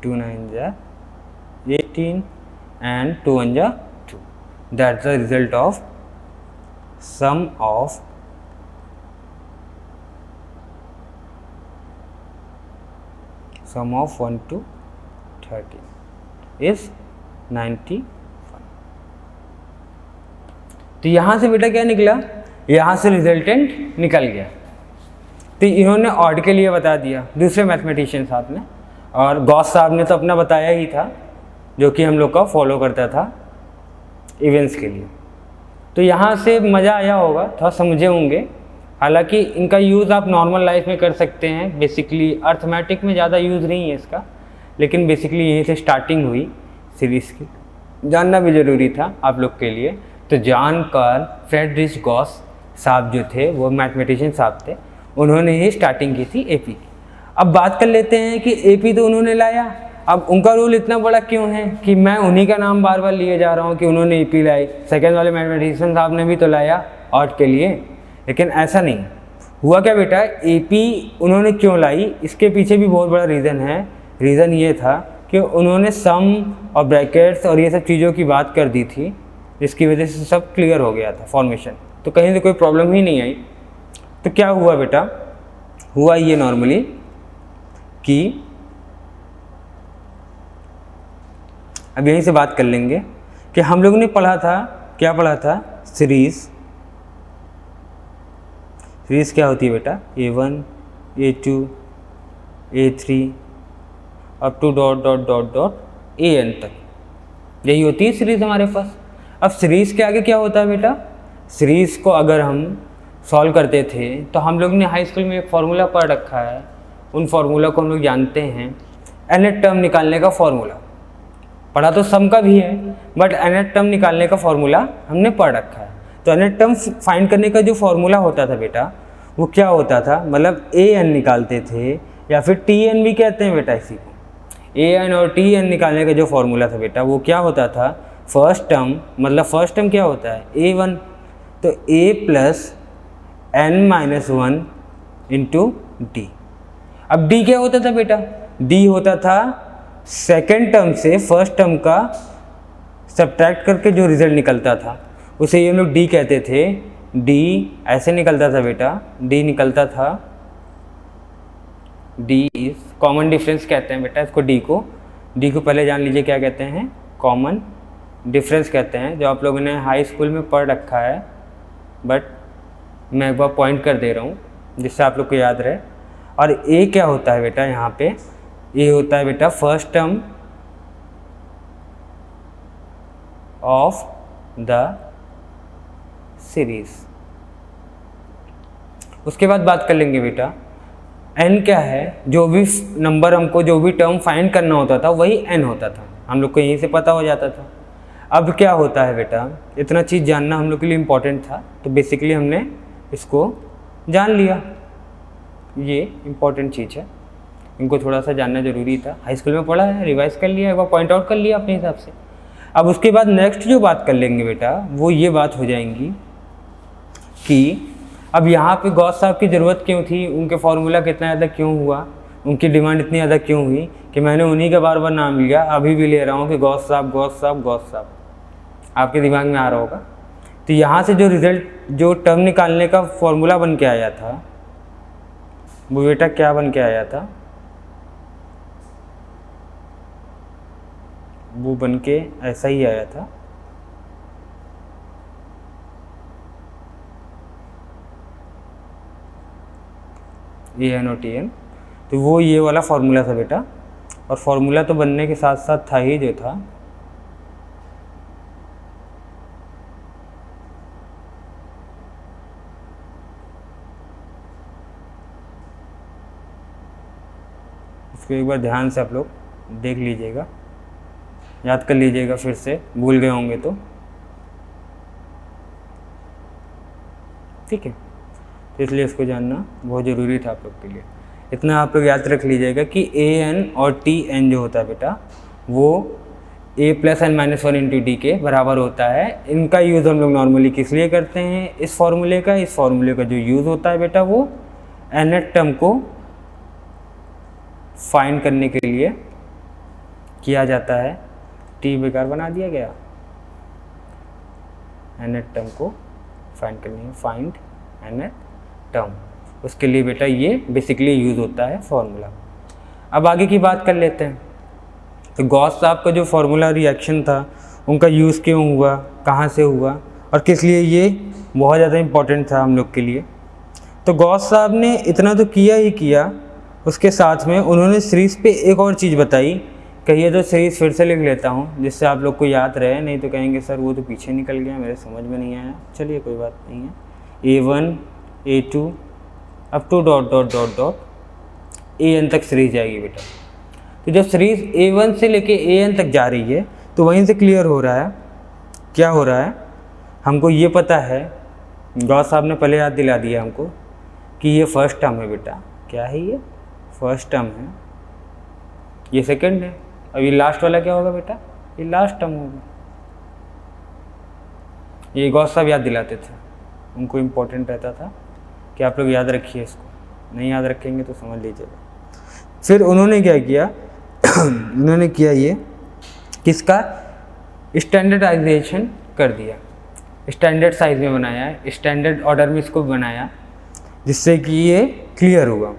2 9 the 18 and 2 1 the 2. That's the result of sum of sum of 1 to 13 is 91। तो यहाँ से बेटा क्या निकला, यहाँ से resultant निकल गया। तो इन्होंने ऑड के लिए बता दिया दूसरे मैथमेटिशियन साहब ने, और गॉस साहब ने तो अपना बताया ही था जो कि हम लोग का फॉलो करता था इवेंट्स के लिए। तो यहाँ से मज़ा आया होगा, थोड़ा समझे होंगे। हालांकि इनका यूज़ आप नॉर्मल लाइफ में कर सकते हैं, बेसिकली अर्थमेटिक में ज़्यादा यूज़ नहीं है इसका, लेकिन बेसिकली यहीं से स्टार्टिंग हुई सीरीज़ की, जानना भी ज़रूरी था आप लोग के लिए। तो जॉन कार्ल फ्रेडरिच गॉस साहब जो थे वो मैथमेटिशियन साहब थे, उन्होंने ही स्टार्टिंग की थी एपी की। अब बात कर लेते हैं कि एपी तो उन्होंने लाया, अब उनका रोल इतना बड़ा क्यों है कि मैं उन्हीं का नाम बार बार लिए जा रहा हूँ कि उन्होंने एपी लाई। सेकेंड वाले मैथमेटिशियन साहब ने भी तो लाया ऑड के लिए, लेकिन ऐसा नहीं हुआ। क्या बेटा, एपी उन्होंने क्यों लाई, इसके पीछे भी बहुत बड़ा रीज़न है। रीज़न ये था कि उन्होंने सम और ब्रैकेट्स और ये सब चीज़ों की बात कर दी थी, जिसकी वजह से सब क्लियर हो गया था फॉर्मेशन, तो कहीं से कोई प्रॉब्लम ही नहीं आई। तो क्या हुआ बेटा, हुआ ये नॉर्मली कि अब यहीं से बात कर लेंगे कि हम लोगों ने पढ़ा था, क्या पढ़ा था, सीरीज़ क्या होती है बेटा, A1 A2 A3 up to dot dot dot dot AN तक, यही होती है सीरीज़ हमारे पास। अब सीरीज़ के आगे क्या होता है बेटा, सीरीज़ को अगर हम सॉल्व करते थे तो हम लोग ने हाई स्कूल में एक फार्मूला पढ़ रखा है, उन फार्मूला को हम लोग जानते हैं, nth टर्म निकालने का फार्मूला पढ़ा तो सम का भी है, बट nth टर्म निकालने का फार्मूला हमने पढ़ रखा है। तो nth टर्म फाइंड करने का जो फार्मूला होता था बेटा, वो क्या होता था, मतलब an निकालते थे या फिर tn भी कहते हैं बेटा इसी को। an और tn निकालने का जो फार्मूला था बेटा, वो क्या होता था, फर्स्ट टर्म, मतलब फर्स्ट टर्म क्या होता है, a1, तो a plus n-1 into D. अब d क्या होता था बेटा, d होता था सेकेंड टर्म से फर्स्ट टर्म का सब्ट्रैक्ट करके जो रिजल्ट निकलता था, उसे ये लोग d कहते थे। d ऐसे निकलता था बेटा, d निकलता था, d इज कॉमन डिफरेंस कहते हैं बेटा इसको, d को पहले जान लीजिए क्या कहते हैं, कॉमन डिफरेंस कहते हैं, जो आप लोगों ने हाई स्कूल में पढ़ रखा है, बट मैं एक बार पॉइंट कर दे रहा हूँ जिससे आप लोग को याद रहे। और a क्या होता है बेटा, यहाँ पे a होता है बेटा first term of the series. उसके बाद बात कर लेंगे बेटा n क्या है, जो भी नंबर हमको जो भी टर्म फाइंड करना होता था वही n होता था, हम लोग को यहीं से पता हो जाता था। अब क्या होता है बेटा, इतना चीज़ जानना हम लोग के लिए इम्पोर्टेंट था, तो बेसिकली हमने इसको जान लिया, ये इम्पोर्टेंट चीज़ है, इनको थोड़ा सा जानना ज़रूरी था, हाई स्कूल में पढ़ा है, रिवाइज कर लिया, एक बार पॉइंट आउट कर लिया अपने हिसाब से। अब उसके बाद नेक्स्ट जो बात कर लेंगे बेटा, वो ये बात हो जाएंगी कि अब यहाँ पे गॉस साहब की ज़रूरत क्यों थी, उनके फार्मूला कितना ज़्यादा क्यों हुआ, उनकी डिमांड इतनी ज़्यादा क्यों हुई कि मैंने उन्हीं का बार बार नाम लिया, अभी भी ले रहा हूँ कि गॉस साहब गॉस साहब गॉस साहब, आपके दिमाग में आ रहा होगा। तो यहाँ से जो रिज़ल्ट, जो टर्म निकालने का फॉर्मूला बन के आया था, वो बेटा क्या बन के आया था, वो बन के ऐसा ही आया था। ANOTN, तो वो ये वाला फार्मूला था बेटा, और फार्मूला तो बनने के साथ साथ था ही जो था इसको एक बार ध्यान से आप लोग देख लीजिएगा, याद कर लीजिएगा, फिर से भूल गए होंगे तो ठीक है। तो इसलिए इसको जानना बहुत ज़रूरी था आप लोग के लिए। इतना आप लोग याद रख लीजिएगा कि AN और TN जो होता है बेटा वो A + n-1 इंटू डी के बराबर होता है। इनका यूज़ हम लोग नॉर्मली किस लिए करते हैं, इस फार्मूले का जो यूज़ होता है बेटा वो nth टर्म को फाइंड करने के लिए किया जाता है। T बेकार बना दिया गया, nth टर्म को फाइंड करने, फाइंड nth टर्म, उसके लिए बेटा ये बेसिकली यूज़ होता है फार्मूला। अब आगे की बात कर लेते हैं। तो गॉस साहब का जो फार्मूला रिएक्शन था उनका यूज़ क्यों हुआ, कहाँ से हुआ और किस लिए, ये बहुत ज़्यादा इम्पोर्टेंट था हम लोग के लिए। तो गॉस साहब ने इतना तो किया ही किया, उसके साथ में उन्होंने सीरीज़ पे एक और चीज़ बताई। कहिए तो सीरीज़ फिर से लिख लेता हूँ जिससे आप लोग को याद रहे, नहीं तो कहेंगे सर वो तो पीछे निकल गया, मेरे समझ में नहीं आया। चलिए कोई बात नहीं है। A1 A2 up to ... AN तक सीरीज जाएगी बेटा। तो जब सीरीज A1 से लेके AN तक जा रही है तो वहीं से क्लियर हो रहा है, क्या हो रहा है, हमको ये पता है, गॉस साहब ने पहले याद दिला दिया हमको कि ये फर्स्ट टर्म है बेटा। क्या है ये? फर्स्ट टर्म है, ये सेकंड है। अब ये लास्ट वाला क्या होगा बेटा? ये लास्ट टर्म होगा। ये गॉस साहब याद दिलाते थे, उनको इम्पोर्टेंट रहता था कि आप लोग याद रखिए इसको, नहीं याद रखेंगे तो समझ लीजिएगा। फिर उन्होंने क्या किया उन्होंने किया ये किसका स्टैंडर्डाइजेशन कर दिया, स्टैंडर्ड साइज में बनाया, स्टैंडर्ड ऑर्डर में इसको बनाया जिससे कि ये क्लियर हुआ।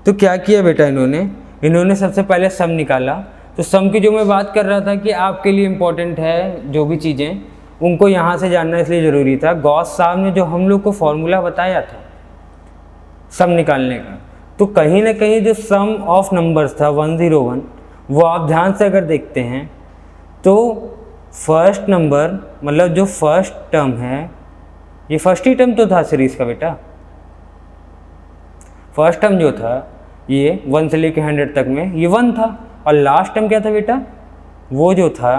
तो क्या किया बेटा इन्होंने सबसे पहले सम निकाला। तो सम की जो मैं बात कर रहा था कि आपके लिए इम्पोर्टेंट है, जो भी चीज़ें उनको यहाँ से जानना इसलिए ज़रूरी था। गॉस साहब ने जो हम लोग को फॉर्मूला बताया था सम निकालने का, तो कहीं ना कहीं जो सम ऑफ नंबर्स था 101, वो आप ध्यान से अगर देखते हैं तो फर्स्ट नंबर मतलब जो फर्स्ट टर्म है, ये फर्स्ट ही टर्म तो था सीरीज़ का बेटा। फर्स्ट टर्म जो था ये 1 से लेके 100 तक में ये 1 था, और लास्ट टर्म क्या था बेटा, वो जो था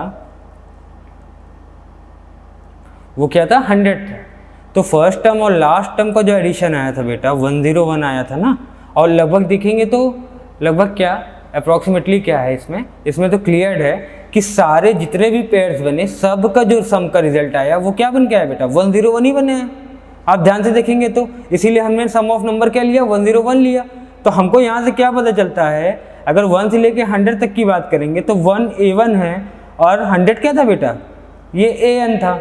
वो क्या था, 100 था। तो फर्स्ट टर्म और लास्ट टर्म का जो एडिशन आया था बेटा 101 आया था ना। और लगभग दिखेंगे तो लगभग क्या अप्रॉक्सीमेटली क्या है इसमें तो क्लियर्ड है कि सारे जितने भी पेयर्स बने सब का जो सम का रिजल्ट आया वो क्या बन के आया बेटा, 101 ही बने हैं। आप ध्यान से देखेंगे तो इसीलिए हमने सम ऑफ नंबर क्या लिया, 101 लिया। तो हमको यहाँ से क्या पता चलता है, अगर 1 से लेके 100 तक की बात करेंगे तो 1 A1 है और 100 क्या था बेटा, ये AN था,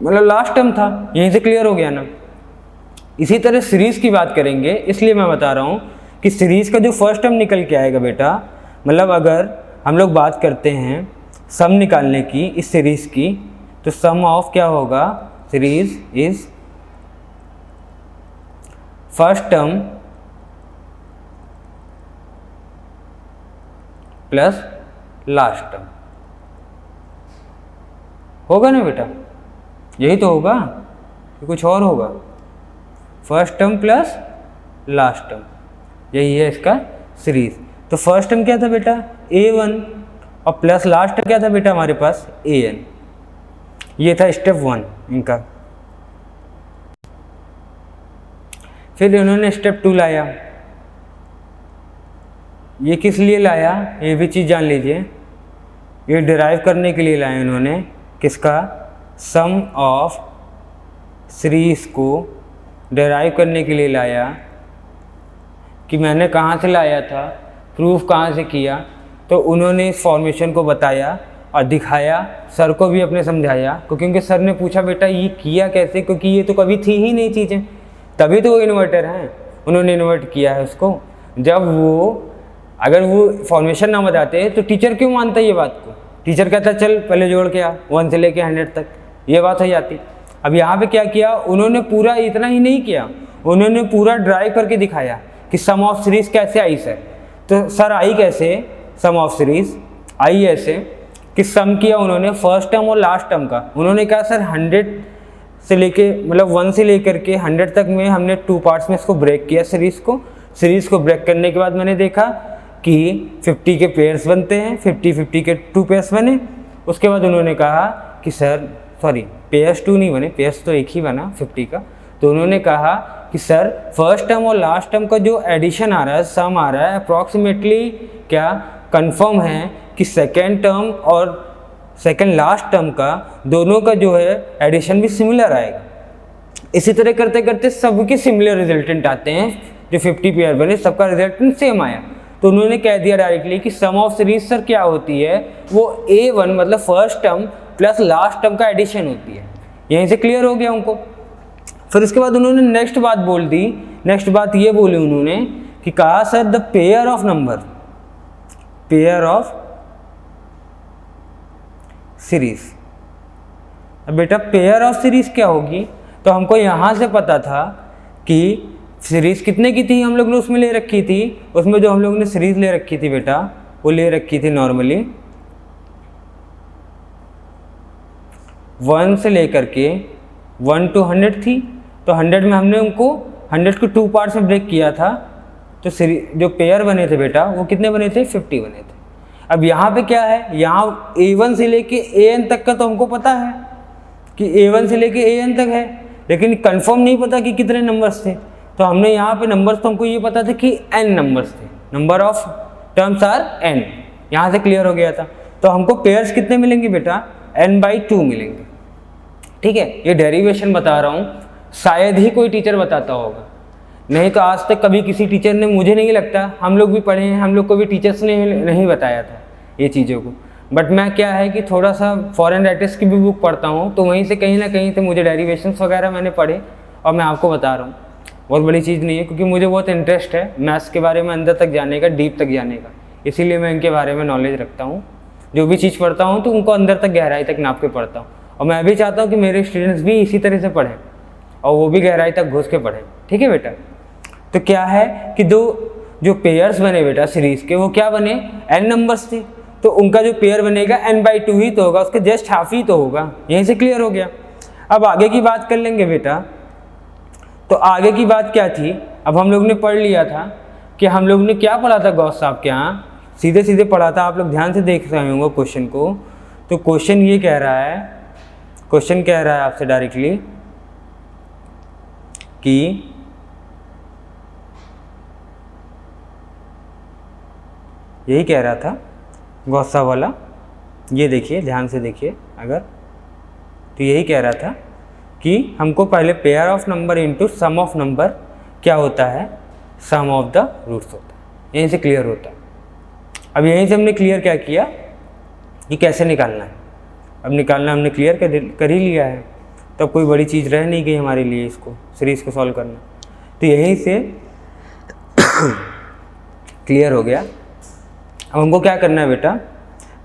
मतलब लास्ट टर्म था। यहीं से क्लियर हो गया ना। इसी तरह सीरीज़ की बात करेंगे, इसलिए मैं बता रहा हूँ कि सीरीज़ का जो फर्स्ट टर्म निकल के आएगा बेटा, मतलब अगर हम लोग बात करते हैं सम निकालने की इस सीरीज़ की, तो सम ऑफ क्या होगा, series is first term plus last term होगा ना बेटा, यही तो होगा कि कुछ और होगा। First term plus last term, यही है इसका सीरीज। तो फर्स्ट टर्म क्या था बेटा A1 और प्लस लास्ट टर्म क्या था बेटा हमारे पास AN। ये था स्टेप 1 इनका। फिर इन्होंने स्टेप 2 लाया। ये किस लिए लाया, ये भी चीज़ जान लीजिए। ये डिराइव करने के लिए लाया इन्होंने, किसका, सम ऑफ सीरीज़ को डिराइव करने के लिए लाया। कि मैंने कहाँ से लाया था, प्रूफ कहाँ से किया, तो उन्होंने इस फॉर्मेशन को बताया और दिखाया, सर को भी अपने समझाया। क्योंकि सर ने पूछा बेटा ये किया कैसे, क्योंकि ये तो कभी थी ही नहीं चीज़ें, तभी तो वो इन्वर्टर हैं। उन्होंने इन्वर्ट किया है उसको। जब वो अगर वो फॉर्मेशन ना बताते तो टीचर क्यों मानता ये बात को? टीचर कहता चल पहले जोड़ के आ 1 से लेके 100 तक, ये बात हो जाती। अब यहाँ पे क्या किया उन्होंने, पूरा इतना ही नहीं किया, उन्होंने पूरा ड्राइव करके दिखाया कि सम ऑफ सीरीज कैसे आई सर। तो सर आई कैसे सम ऑफ सीरीज आई ऐसे कि सम किया उन्होंने फर्स्ट टर्म और लास्ट टर्म का। उन्होंने कहा सर 100 से लेके मतलब 1 से लेकर के 100 तक में हमने 2 पार्ट्स में इसको ब्रेक किया सीरीज़ को। सीरीज़ को ब्रेक करने के बाद मैंने देखा कि 50 के पेयर्स बनते हैं, 50-50 के 2 पेयर्स बने। उसके बाद उन्होंने कहा कि सर सॉरी पेयर्स 2 नहीं बने, पेयर्स तो एक ही बना 50 का। तो उन्होंने कहा कि सर फर्स्ट टर्म और लास्ट टर्म का जो एडिशन आ रहा है, सम आ रहा है, अप्रॉक्सीमेटली क्या कंफर्म है कि सेकेंड टर्म और सेकेंड लास्ट टर्म का दोनों का जो है एडिशन भी सिमिलर आएगा। इसी तरह करते करते सबके सिमिलर रिजल्टेंट आते हैं। जो 50 पेयर बने सबका रिजल्टेंट सेम आया। तो उन्होंने कह दिया डायरेक्टली कि सम ऑफ सीरीज सर क्या होती है, वो A1 मतलब first term plus last term का एडिशन होती है। यहीं से क्लियर हो गया उनको। फिर उसके बाद उन्होंने नेक्स्ट बात बोल दी। नेक्स्ट बात ये बोली उन्होंने कि कहा sir the pair of number, pair of series. अब बेटा पेयर ऑफ सीरीज क्या होगी? तो हमको यहाँ से पता था कि सीरीज कितने की थी, हम लोग ने उसमें ले रखी थी। उसमें जो हम लोग ने सीरीज ले रखी थी बेटा, वो ले रखी थी नॉर्मली 1 से लेकर के 1 to 100 थी। तो 100 में हमने उनको 100 को 2 पार्ट्स में ब्रेक किया था। तो जो पेयर बने थे बेटा वो कितने बने थे? 50 बने थे। अब यहाँ पे क्या है, यहाँ A1 से लेके AN तक का तो हमको पता है कि A1 से लेके AN तक है, लेकिन कंफर्म नहीं पता कि कितने नंबर्स थे। तो हमने यहाँ पे नंबर्स तो हमको ये पता था कि n नंबर्स थे, number of terms are n। यहाँ से क्लियर हो गया था। तो हमको पेयर्स कितने मिलेंगे बेटा? n/2 मिलेंगे। ठीक है, ये डेरिवेशन बता रहा हूँ, शायद ही कोई टीचर बताता होगा, नहीं तो आज तक कभी किसी टीचर ने, मुझे नहीं लगता, हम लोग भी पढ़े हैं, हम लोग को भी टीचर्स ने नहीं बताया था ये चीज़ों को। बट मैं क्या है कि थोड़ा सा फॉरेन राइटर्स की भी बुक पढ़ता हूँ, तो वहीं से कहीं ना कहीं से मुझे डेरिवेशंस वगैरह मैंने पढ़े और मैं आपको बता रहा हूँ। बहुत बड़ी चीज़ नहीं है, क्योंकि मुझे बहुत इंटरेस्ट है मैथ्स के बारे में, अंदर तक जाने का, डीप तक जाने का, इसीलिए मैं इनके बारे में नॉलेज रखता हूँ। जो भी चीज़ पढ़ता हूँ तो उनको अंदर तक गहराई तक नाप के पढ़ता हूँ, और मैं भी चाहता हूँ कि मेरे स्टूडेंट्स भी इसी तरह से पढ़ें और वो भी गहराई तक घुस के पढ़ें। ठीक है बेटा। तो क्या है कि जो पेयर्स बने बेटा सीरीज के, वो क्या बने? n नंबर्स थे। तो उनका जो पेयर बनेगा n/2 ही तो होगा, उसके जस्ट हाफ ही तो होगा। यहीं से क्लियर हो गया। अब आगे की बात कर लेंगे बेटा। तो आगे की बात क्या थी? अब हम लोग ने पढ़ लिया था कि हम लोग ने क्या पढ़ा था गौस साहब के यहाँ, सीधे सीधे पढ़ा था। आप लोग ध्यान से देख रहे होंगे क्वेश्चन को। तो क्वेश्चन ये कह रहा है, क्वेश्चन कह रहा है आपसे डायरेक्टली कि यही कह रहा था गौस साहब वाला, ये देखिए ध्यान से देखिए अगर, तो यही कह रहा था कि हमको पहले pair of number into sum of number क्या होता है? सम ऑफ द रूट्स होता है। यहीं से क्लियर होता है। अब यहीं से हमने क्लियर क्या किया कि कैसे निकालना है। अब निकालना हमने क्लियर कर ही लिया है, तो अब कोई बड़ी चीज़ रह नहीं गई हमारे लिए इसको सीरीज़ को सॉल्व करना। तो यहीं से क्लियर हो गया। अब हमको क्या करना है बेटा?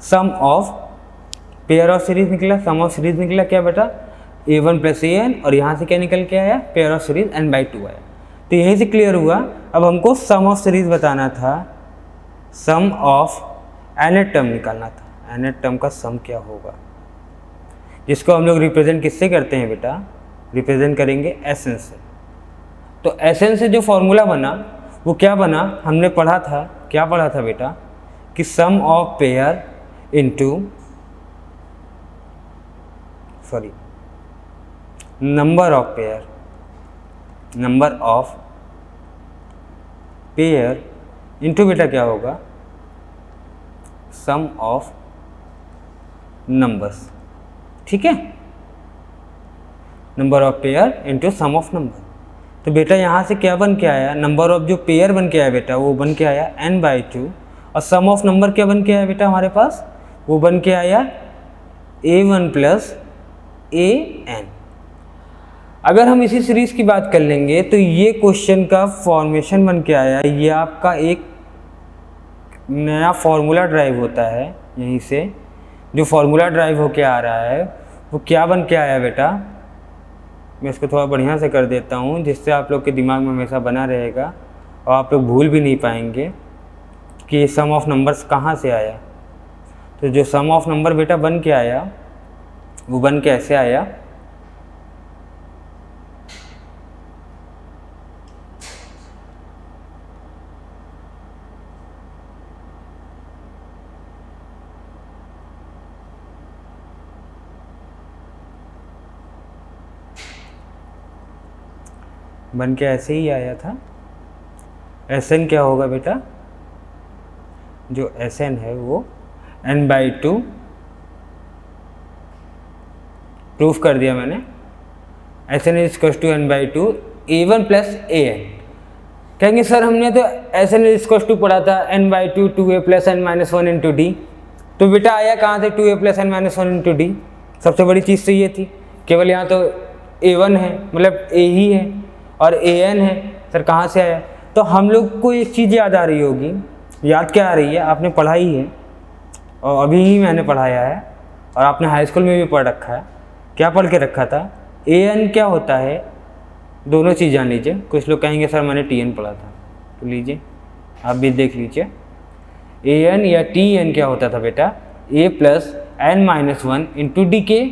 सम ऑफ पेयर ऑफ सीरीज निकला, सम ऑफ सीरीज निकला क्या बेटा? A1 + AN, और यहाँ से क्या निकल के आया? पेयर ऑफ सीरीज n/2 आया। तो यहीं से क्लियर हुआ। अब हमको सम ऑफ सीरीज बताना था, सम ऑफ nth टर्म निकालना था। nth टर्म का सम क्या होगा, जिसको हम लोग रिप्रेजेंट किससे करते हैं बेटा? रिप्रेजेंट करेंगे Sn से। तो Sn से जो फॉर्मूला बना वो क्या बना? हमने पढ़ा था, क्या पढ़ा था बेटा? कि sum of pair into number of pair, number of pair into बेटा क्या होगा? Sum of numbers. ठीक है, number of pair into sum of number. तो बेटा यहाँ से क्या बन के आया? नंबर ऑफ जो पेयर बन के आया बेटा वो बन के आया n/2, और सम ऑफ नंबर क्या बन के आया बेटा हमारे पास? वो बन के आया A1 + AN। अगर हम इसी सीरीज़ की बात कर लेंगे तो ये क्वेश्चन का फॉर्मेशन बन के आया, ये आपका एक नया फार्मूला ड्राइव होता है। यहीं से जो फार्मूला ड्राइव होके आ रहा है वो क्या बन के आया बेटा, मैं इसको थोड़ा बढ़िया से कर देता हूँ जिससे आप लोग के दिमाग में हमेशा बना रहेगा और आप लोग भूल भी नहीं पाएंगे कि ये सम ऑफ नंबर्स कहाँ से आया। तो जो सम ऑफ नंबर बेटा बन के आया वो बन के ऐसे आया, बन के ऐसे ही आया था। Sn क्या होगा बेटा, जो Sn है वो n/2 प्रूफ कर दिया मैंने। Sn = n/2 a1 + an। कहेंगे सर हमने तो Sn = पढ़ा था n/2 2a + n - 1 × d, तो बेटा आया कहाँ से 2a + n - 1 × d। सबसे बड़ी चीज़ तो ये थी, केवल यहाँ तो a1 है मतलब a ही है और an है, सर कहाँ से आया। तो हम लोग को एक चीज़ याद आ रही होगी, याद क्या आ रही है, आपने पढ़ा ही है और अभी ही मैंने पढ़ाया है और आपने हाई स्कूल में भी पढ़ रखा है। क्या पढ़ के रखा था, an क्या होता है, दोनों चीज़ जान लीजिए। कुछ लोग कहेंगे सर मैंने tn पढ़ा था, तो लीजिए आप भी देख लीजिए। an या tn क्या होता था बेटा, a + n - 1 × d के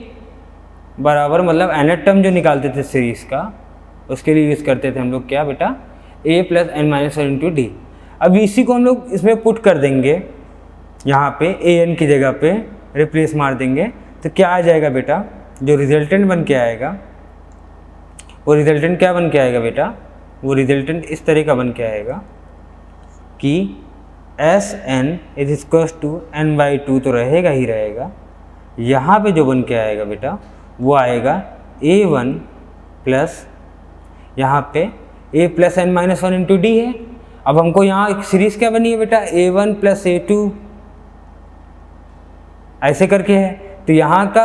बराबर, मतलब nth टर्म जो निकालते थे सीरीज़ का उसके लिए यूज़ करते थे हम लोग क्या बेटा, a + n - 1 × d। अब इसी को हम लोग इसमें पुट कर देंगे, यहाँ पे an की जगह पे रिप्लेस मार देंगे, तो क्या आ जाएगा बेटा, जो रिजल्टेंट बन के आएगा वो रिजल्टेंट क्या बन के आएगा बेटा, वो रिजल्टेंट इस तरह का बन के आएगा कि Sn = n/2 तो रहेगा ही रहेगा। यहाँ पे जो बन के आएगा बेटा वो आएगा a1 + यहाँ पे a + n - 1 × d है। अब हमको यहाँ एक सीरीज़ क्या बनी है बेटा, a1 + a2 ऐसे करके है। तो यहाँ का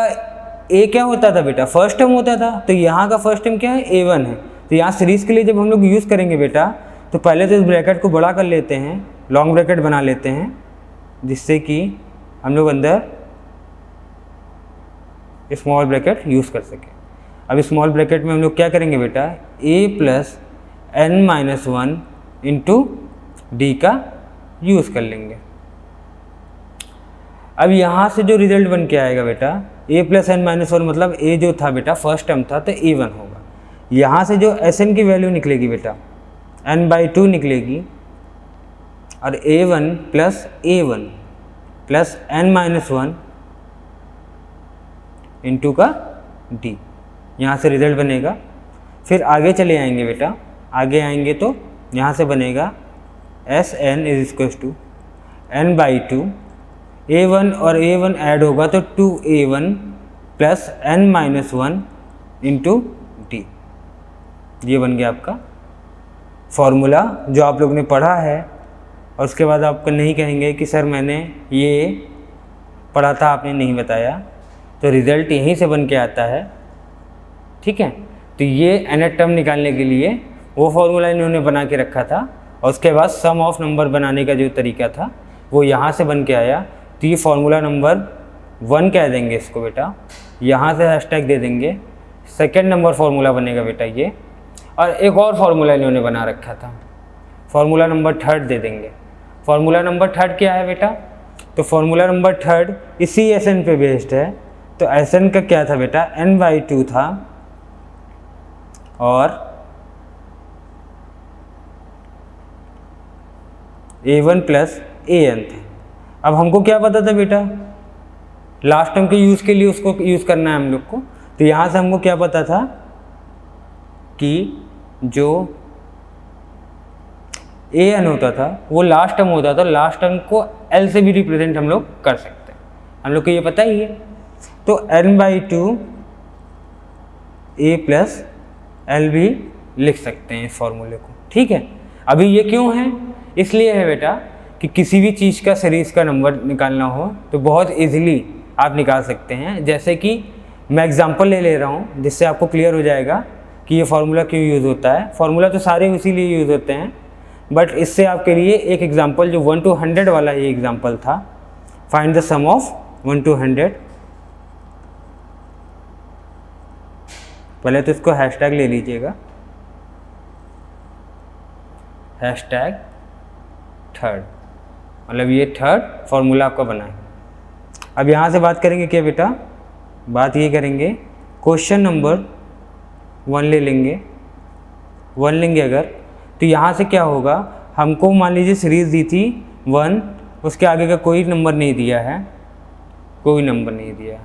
a क्या होता था बेटा, फर्स्ट टर्म होता था, तो यहाँ का फर्स्ट टर्म क्या है, a1 है। तो यहाँ सीरीज़ के लिए जब हम लोग यूज़ करेंगे बेटा, तो पहले तो इस ब्रैकेट को बड़ा कर लेते हैं, लॉन्ग ब्रैकेट बना लेते हैं, जिससे कि हम लोग अंदर स्मॉल ब्रैकेट यूज़ कर सकें। अब स्मॉल ब्रैकेट में हम लोग क्या करेंगे बेटा, a + n - 1 × d का यूज़ कर लेंगे। अब यहाँ से जो रिजल्ट बन के आएगा बेटा, a + n - 1 मतलब a जो था बेटा फर्स्ट टर्म था तो a1 होगा। यहाँ से जो Sn की वैल्यू निकलेगी बेटा n/2 निकलेगी और a1 + a1 + n - 1 × का d, यहाँ से रिजल्ट बनेगा। फिर आगे चले आएंगे बेटा, आगे आएंगे तो यहाँ से बनेगा Sn = n/2, a1 और a1 ऐड होगा तो 2a1 + n - 1 × d। ये बन गया आपका फॉर्मूला जो आप लोग ने पढ़ा है। और उसके बाद आपको नहीं कहेंगे कि सर मैंने ये पढ़ा था आपने नहीं बताया, तो रिज़ल्ट यहीं से बन के आता है। ठीक है, तो ये nth टर्म निकालने के लिए वो फॉर्मूला इन्होंने बना के रखा था और उसके बाद सम ऑफ नंबर बनाने का जो तरीका था वो यहाँ से बन के आया। तो ये फार्मूला नंबर 1 कह देंगे इसको बेटा, यहाँ से हैशटैग दे देंगे, सेकेंड नंबर फार्मूला बनेगा बेटा ये। और एक और फार्मूला इन्होंने बना रखा था, फार्मूला नंबर 3 दे देंगे। फार्मूला नंबर 3 क्या है बेटा, तो फार्मूला नंबर 3 इसी Sn पे बेस्ड है। तो Sn का क्या था बेटा, n/2 था और a1 + an था। अब हमको क्या पता था बेटा, लास्ट टर्म के यूज़ के लिए उसको यूज़ करना है हम लोग को। तो यहाँ से हमको क्या पता था कि जो an होता था वो लास्ट टर्म होता था, लास्ट टर्म को l से भी रिप्रेजेंट हम लोग कर सकते हैं, हम लोग को ये पता ही है। तो n/2 a + l भी लिख सकते हैं इस फॉर्मूले को। ठीक है, अभी ये क्यों है, इसलिए है बेटा कि किसी भी चीज़ का सीरीज़ का नंबर निकालना हो तो बहुत इजीली आप निकाल सकते हैं। जैसे कि मैं एग्जांपल ले रहा हूँ जिससे आपको क्लियर हो जाएगा। कि ये फार्मूला क्यों यूज़ होता है। फार्मूला तो सारे इसीलिए यूज़ होते हैं, बट इससे आपके लिए एक एग्जांपल जो 1 to 100 वाला ये एग्जांपल था, find the sum of 1 to 100। पहले तो इसको हैशटैग ले लीजिएगा, हैशटैग थर्ड, मतलब ये थर्ड फार्मूला आपका बना है। अब यहाँ से बात करेंगे क्या बेटा, बात ये करेंगे क्वेश्चन नंबर 1 ले लेंगे, 1 लेंगे अगर, तो यहाँ से क्या होगा, हमको मान लीजिए सीरीज़ दी थी 1, उसके आगे का कोई नंबर नहीं दिया है, कोई नंबर नहीं दिया है,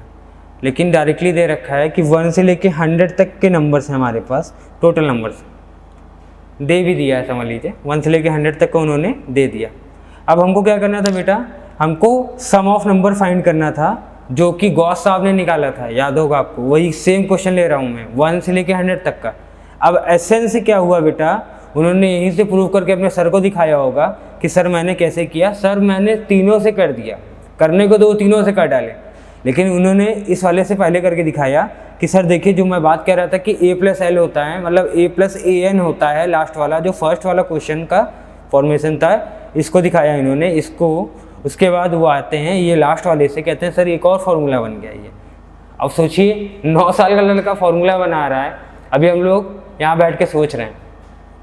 लेकिन डायरेक्टली दे रखा है कि 1 से लेके 100 तक के नंबर्स हैं हमारे पास, टोटल नंबर्स दे भी दिया है, समझ लीजिए 1 से लेके 100 तक का उन्होंने दे दिया। अब हमको क्या करना था बेटा, हमको सम ऑफ नंबर फाइंड करना था, जो कि गॉस साहब ने निकाला था, याद होगा आपको, वही सेम क्वेश्चन ले रहा हूँ मैं 1 से लेके 100 तक का। अब एसेंस से क्या हुआ बेटा, उन्होंने यहीं से प्रूव करके अपने सर को दिखाया होगा कि सर मैंने कैसे किया, सर मैंने तीनों से कर दिया, करने को तो तीनों से कर डाले, लेकिन उन्होंने इस वाले से पहले करके दिखाया कि सर देखिए जो मैं बात कह रहा था कि A+L होता है, मतलब A+AN होता है लास्ट वाला, जो फर्स्ट वाला क्वेश्चन का फॉर्मेशन था, इसको दिखाया इन्होंने, इसको। उसके बाद वो आते हैं ये लास्ट वाले से, कहते हैं सर एक और फार्मूला बन गया ये। अब सोचिए 9 साल का लड़का फार्मूला बना रहा है, अभी हम लोग यहाँ बैठ के सोच रहे हैं,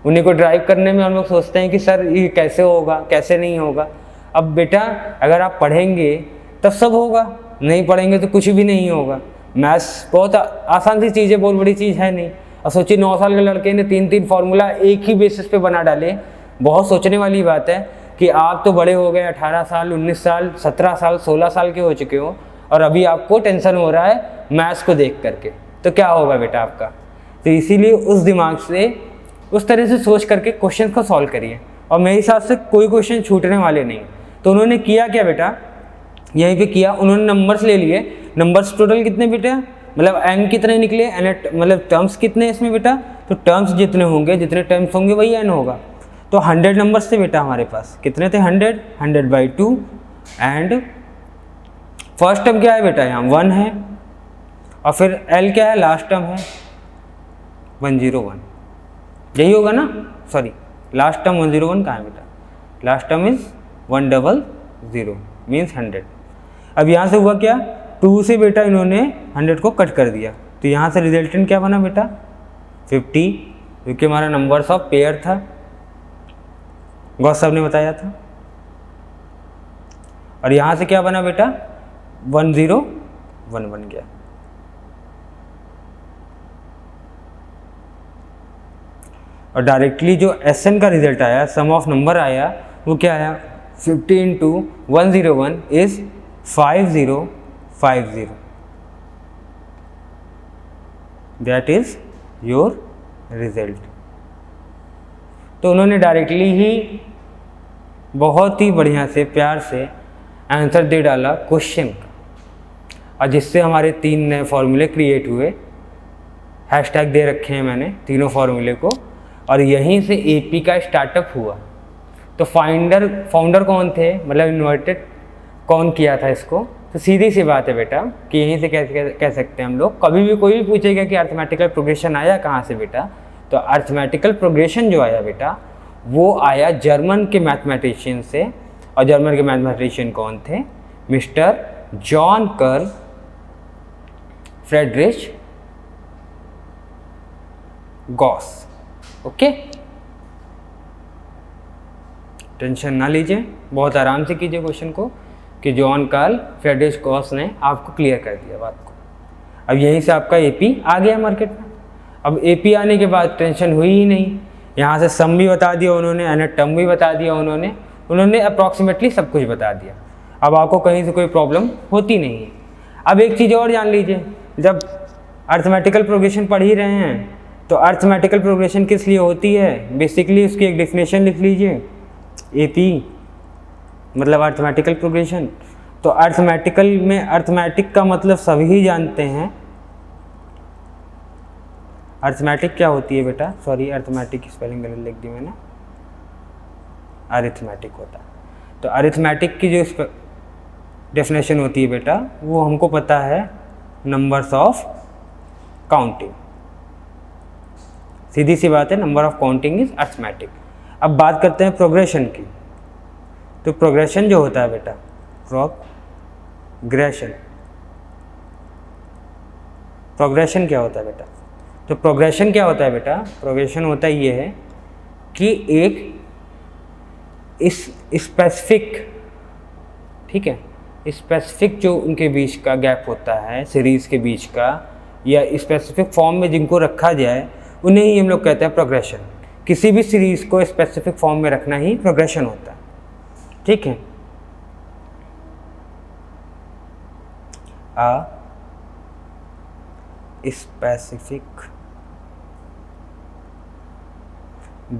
उन्हीं को ड्राइव करने में हम लोग सोचते हैं कि सर ये कैसे होगा, कैसे नहीं होगा। अब बेटा अगर आप पढ़ेंगे तब सब होगा, नहीं पढ़ेंगे तो कुछ भी नहीं होगा। मैथ्स बहुत आसान सी चीज़ है, बहुत बड़ी चीज़ है नहीं। और सोचिए 9 साल के लड़के ने 3 फार्मूला एक ही बेसिस पे बना डाले। बहुत सोचने वाली बात है कि आप तो बड़े हो गए, 18 साल, 19 साल, 17 साल, 16 साल के हो चुके हो, और अभी आपको टेंशन हो रहा है मैथ्स को देख करके, तो क्या होगा बेटा आपका। तो इसीलिए उस दिमाग से, उस तरह से सोच करके क्वेश्चन को सॉल्व करिए, और मेरे हिसाब से कोई क्वेश्चन छूटने वाले नहीं। तो उन्होंने किया क्या बेटा, यहीं पे किया, उन्होंने नंबर्स ले लिए। नंबर्स टोटल कितने बेटा, मतलब n कितने निकले, मतलब टर्म्स कितने इसमें बेटा, तो टर्म्स जितने होंगे, जितने टर्म्स होंगे वही n होगा। तो 100 नंबर्स थे बेटा हमारे पास, कितने थे 100/2, एंड फर्स्ट टर्म क्या है बेटा, यहाँ 1 है, और फिर l क्या है, लास्ट टर्म है 101, यही होगा ना, सॉरी लास्ट टर्म 101 कहाँ है बेटा, लास्ट टर्म इज 100 मीन्स 100। अब यहाँ से हुआ क्या, 2 से बेटा इन्होंने 100 को कट कर दिया, तो यहाँ से रिजल्टेंट क्या बना बेटा 50, क्योंकि हमारा नंबर्स ऑफ पेयर था, गॉस साहब ने बताया था। और यहाँ से क्या बना बेटा 101 बन गया। और डायरेक्टली जो SN का रिजल्ट आया, सम ऑफ नंबर आया, वो क्या आया, 50 × 101 is 5050, that is your result. तो उन्होंने डायरेक्टली ही बहुत ही बढ़िया से, प्यार से आंसर दे डाला क्वेश्चन का, और जिससे हमारे 3 नए फॉर्मूले क्रिएट हुए। हैशटैग दे रखे हैं मैंने तीनों फॉर्मूले को, और यहीं से AP का स्टार्टअप हुआ। तो फाउंडर कौन थे, मतलब इन्वर्टेड कौन किया था इसको, तो सीधी सी बात है बेटा कि यहीं से कह सकते हैं हम लोग। कभी भी कोई भी पूछेगा कि अर्थमेटिकल प्रोग्रेशन आया कहाँ से बेटा, तो अर्थमेटिकल प्रोग्रेशन जो आया बेटा वो आया जर्मन के मैथमेटिशियन से। और जर्मन के मैथमेटिशियन कौन थे, mister John curl Friedrich Gauss. Okay, tension ना लीजिए, बहुत आराम से कीजिए क्वेश्चन को, कि जॉन कार्ल फ्रेडरिच गॉस ने आपको क्लियर कर दिया बात को। अब यहीं से आपका AP आ गया मार्केट में। अब AP आने के बाद टेंशन हुई ही नहीं, यहाँ से सम भी बता दिया उन्होंने, एंड टर्म भी बता दिया उन्होंने अप्रॉक्सीमेटली सब कुछ बता दिया। अब आपको कहीं से कोई प्रॉब्लम होती नहीं है। अब एक चीज़ और जान लीजिए, जब अर्थमेटिकल प्रोग्रेशन पढ़ ही रहे हैं, तो अर्थमेटिकल प्रोग्रेशन किस लिए होती है, बेसिकली उसकी एक डेफिनेशन लिख लीजिए। AP मतलब अर्थमेटिकल प्रोग्रेशन। तो अर्थमेटिकल में, अर्थमेटिक का मतलब सभी जानते हैं। अर्थमेटिक क्या होती है बेटा, सॉरी अर्थमेटिक स्पेलिंग गलत लिख दी मैंने, अरिथमेटिक होता है। तो अरिथमेटिक की जो डेफिनेशन होती है बेटा, वो हमको पता है, नंबर्स ऑफ काउंटिंग। सीधी सी बात है, number of counting is arithmetic. अब बात करते हैं प्रोग्रेशन की। तो प्रोग्रेशन जो होता है बेटा, प्रोग्रेशन क्या होता है बेटा? तो प्रोग्रेशन क्या होता है बेटा? प्रोग्रेशन होता ये है कि एक इस स्पेसिफिक, ठीक है, स्पेसिफिक जो उनके बीच का गैप होता है सीरीज़ के बीच का, या स्पेसिफिक फॉर्म में जिनको रखा जाए उन्हें ही हम लोग कहते हैं प्रोग्रेशन। किसी भी सीरीज़ को स्पेसिफिक फॉर्म में रखना ही प्रोग्रेशन होता है, ठीक है। Specific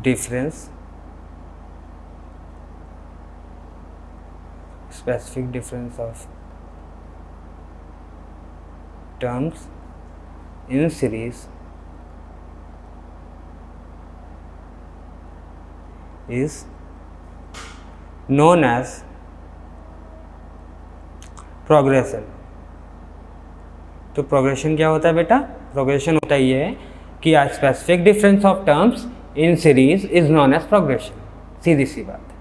difference of terms in series is known as progression। तो प्रोग्रेशन क्या होता है बेटा? प्रोग्रेशन होता ये है कि specific difference of terms in series is known as progression. सीधी सी बात है।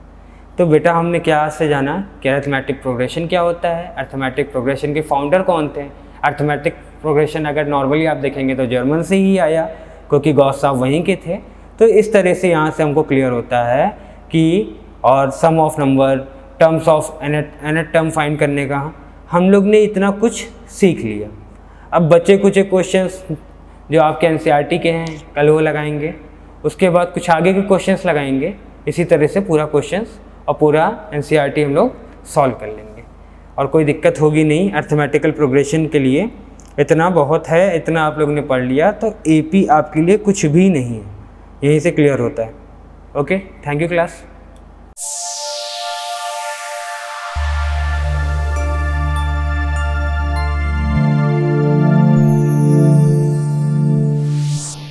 तो बेटा हमने क्या आज से जाना कि अर्थमेटिक प्रोग्रेशन क्या होता है, अर्थमेटिक प्रोग्रेशन के फाउंडर कौन थे। अर्थमेटिक प्रोग्रेशन अगर नॉर्मली आप देखेंगे तो जर्मन से ही आया, क्योंकि गॉस साहब वहीं के थे। तो इस तरह से यहाँ से हमको क्लियर होता है कि, और sum of number, terms of nth term find करने का हम लोग ने इतना कुछ सीख लिया। अब बचे कुछ क्वेश्चंस जो आपके एनसीईआरटी के हैं कल वो लगाएंगे, उसके बाद कुछ आगे के क्वेश्चंस लगाएंगे। इसी तरह से पूरा क्वेश्चंस और पूरा एनसीईआरटी हम लोग सॉल्व कर लेंगे और कोई दिक्कत होगी नहीं। अर्थमेटिकल प्रोग्रेशन के लिए इतना बहुत है, इतना आप लोग ने पढ़ लिया तो एपी आपके लिए कुछ भी नहीं है, यहीं से क्लियर होता है। Okay, thank you class.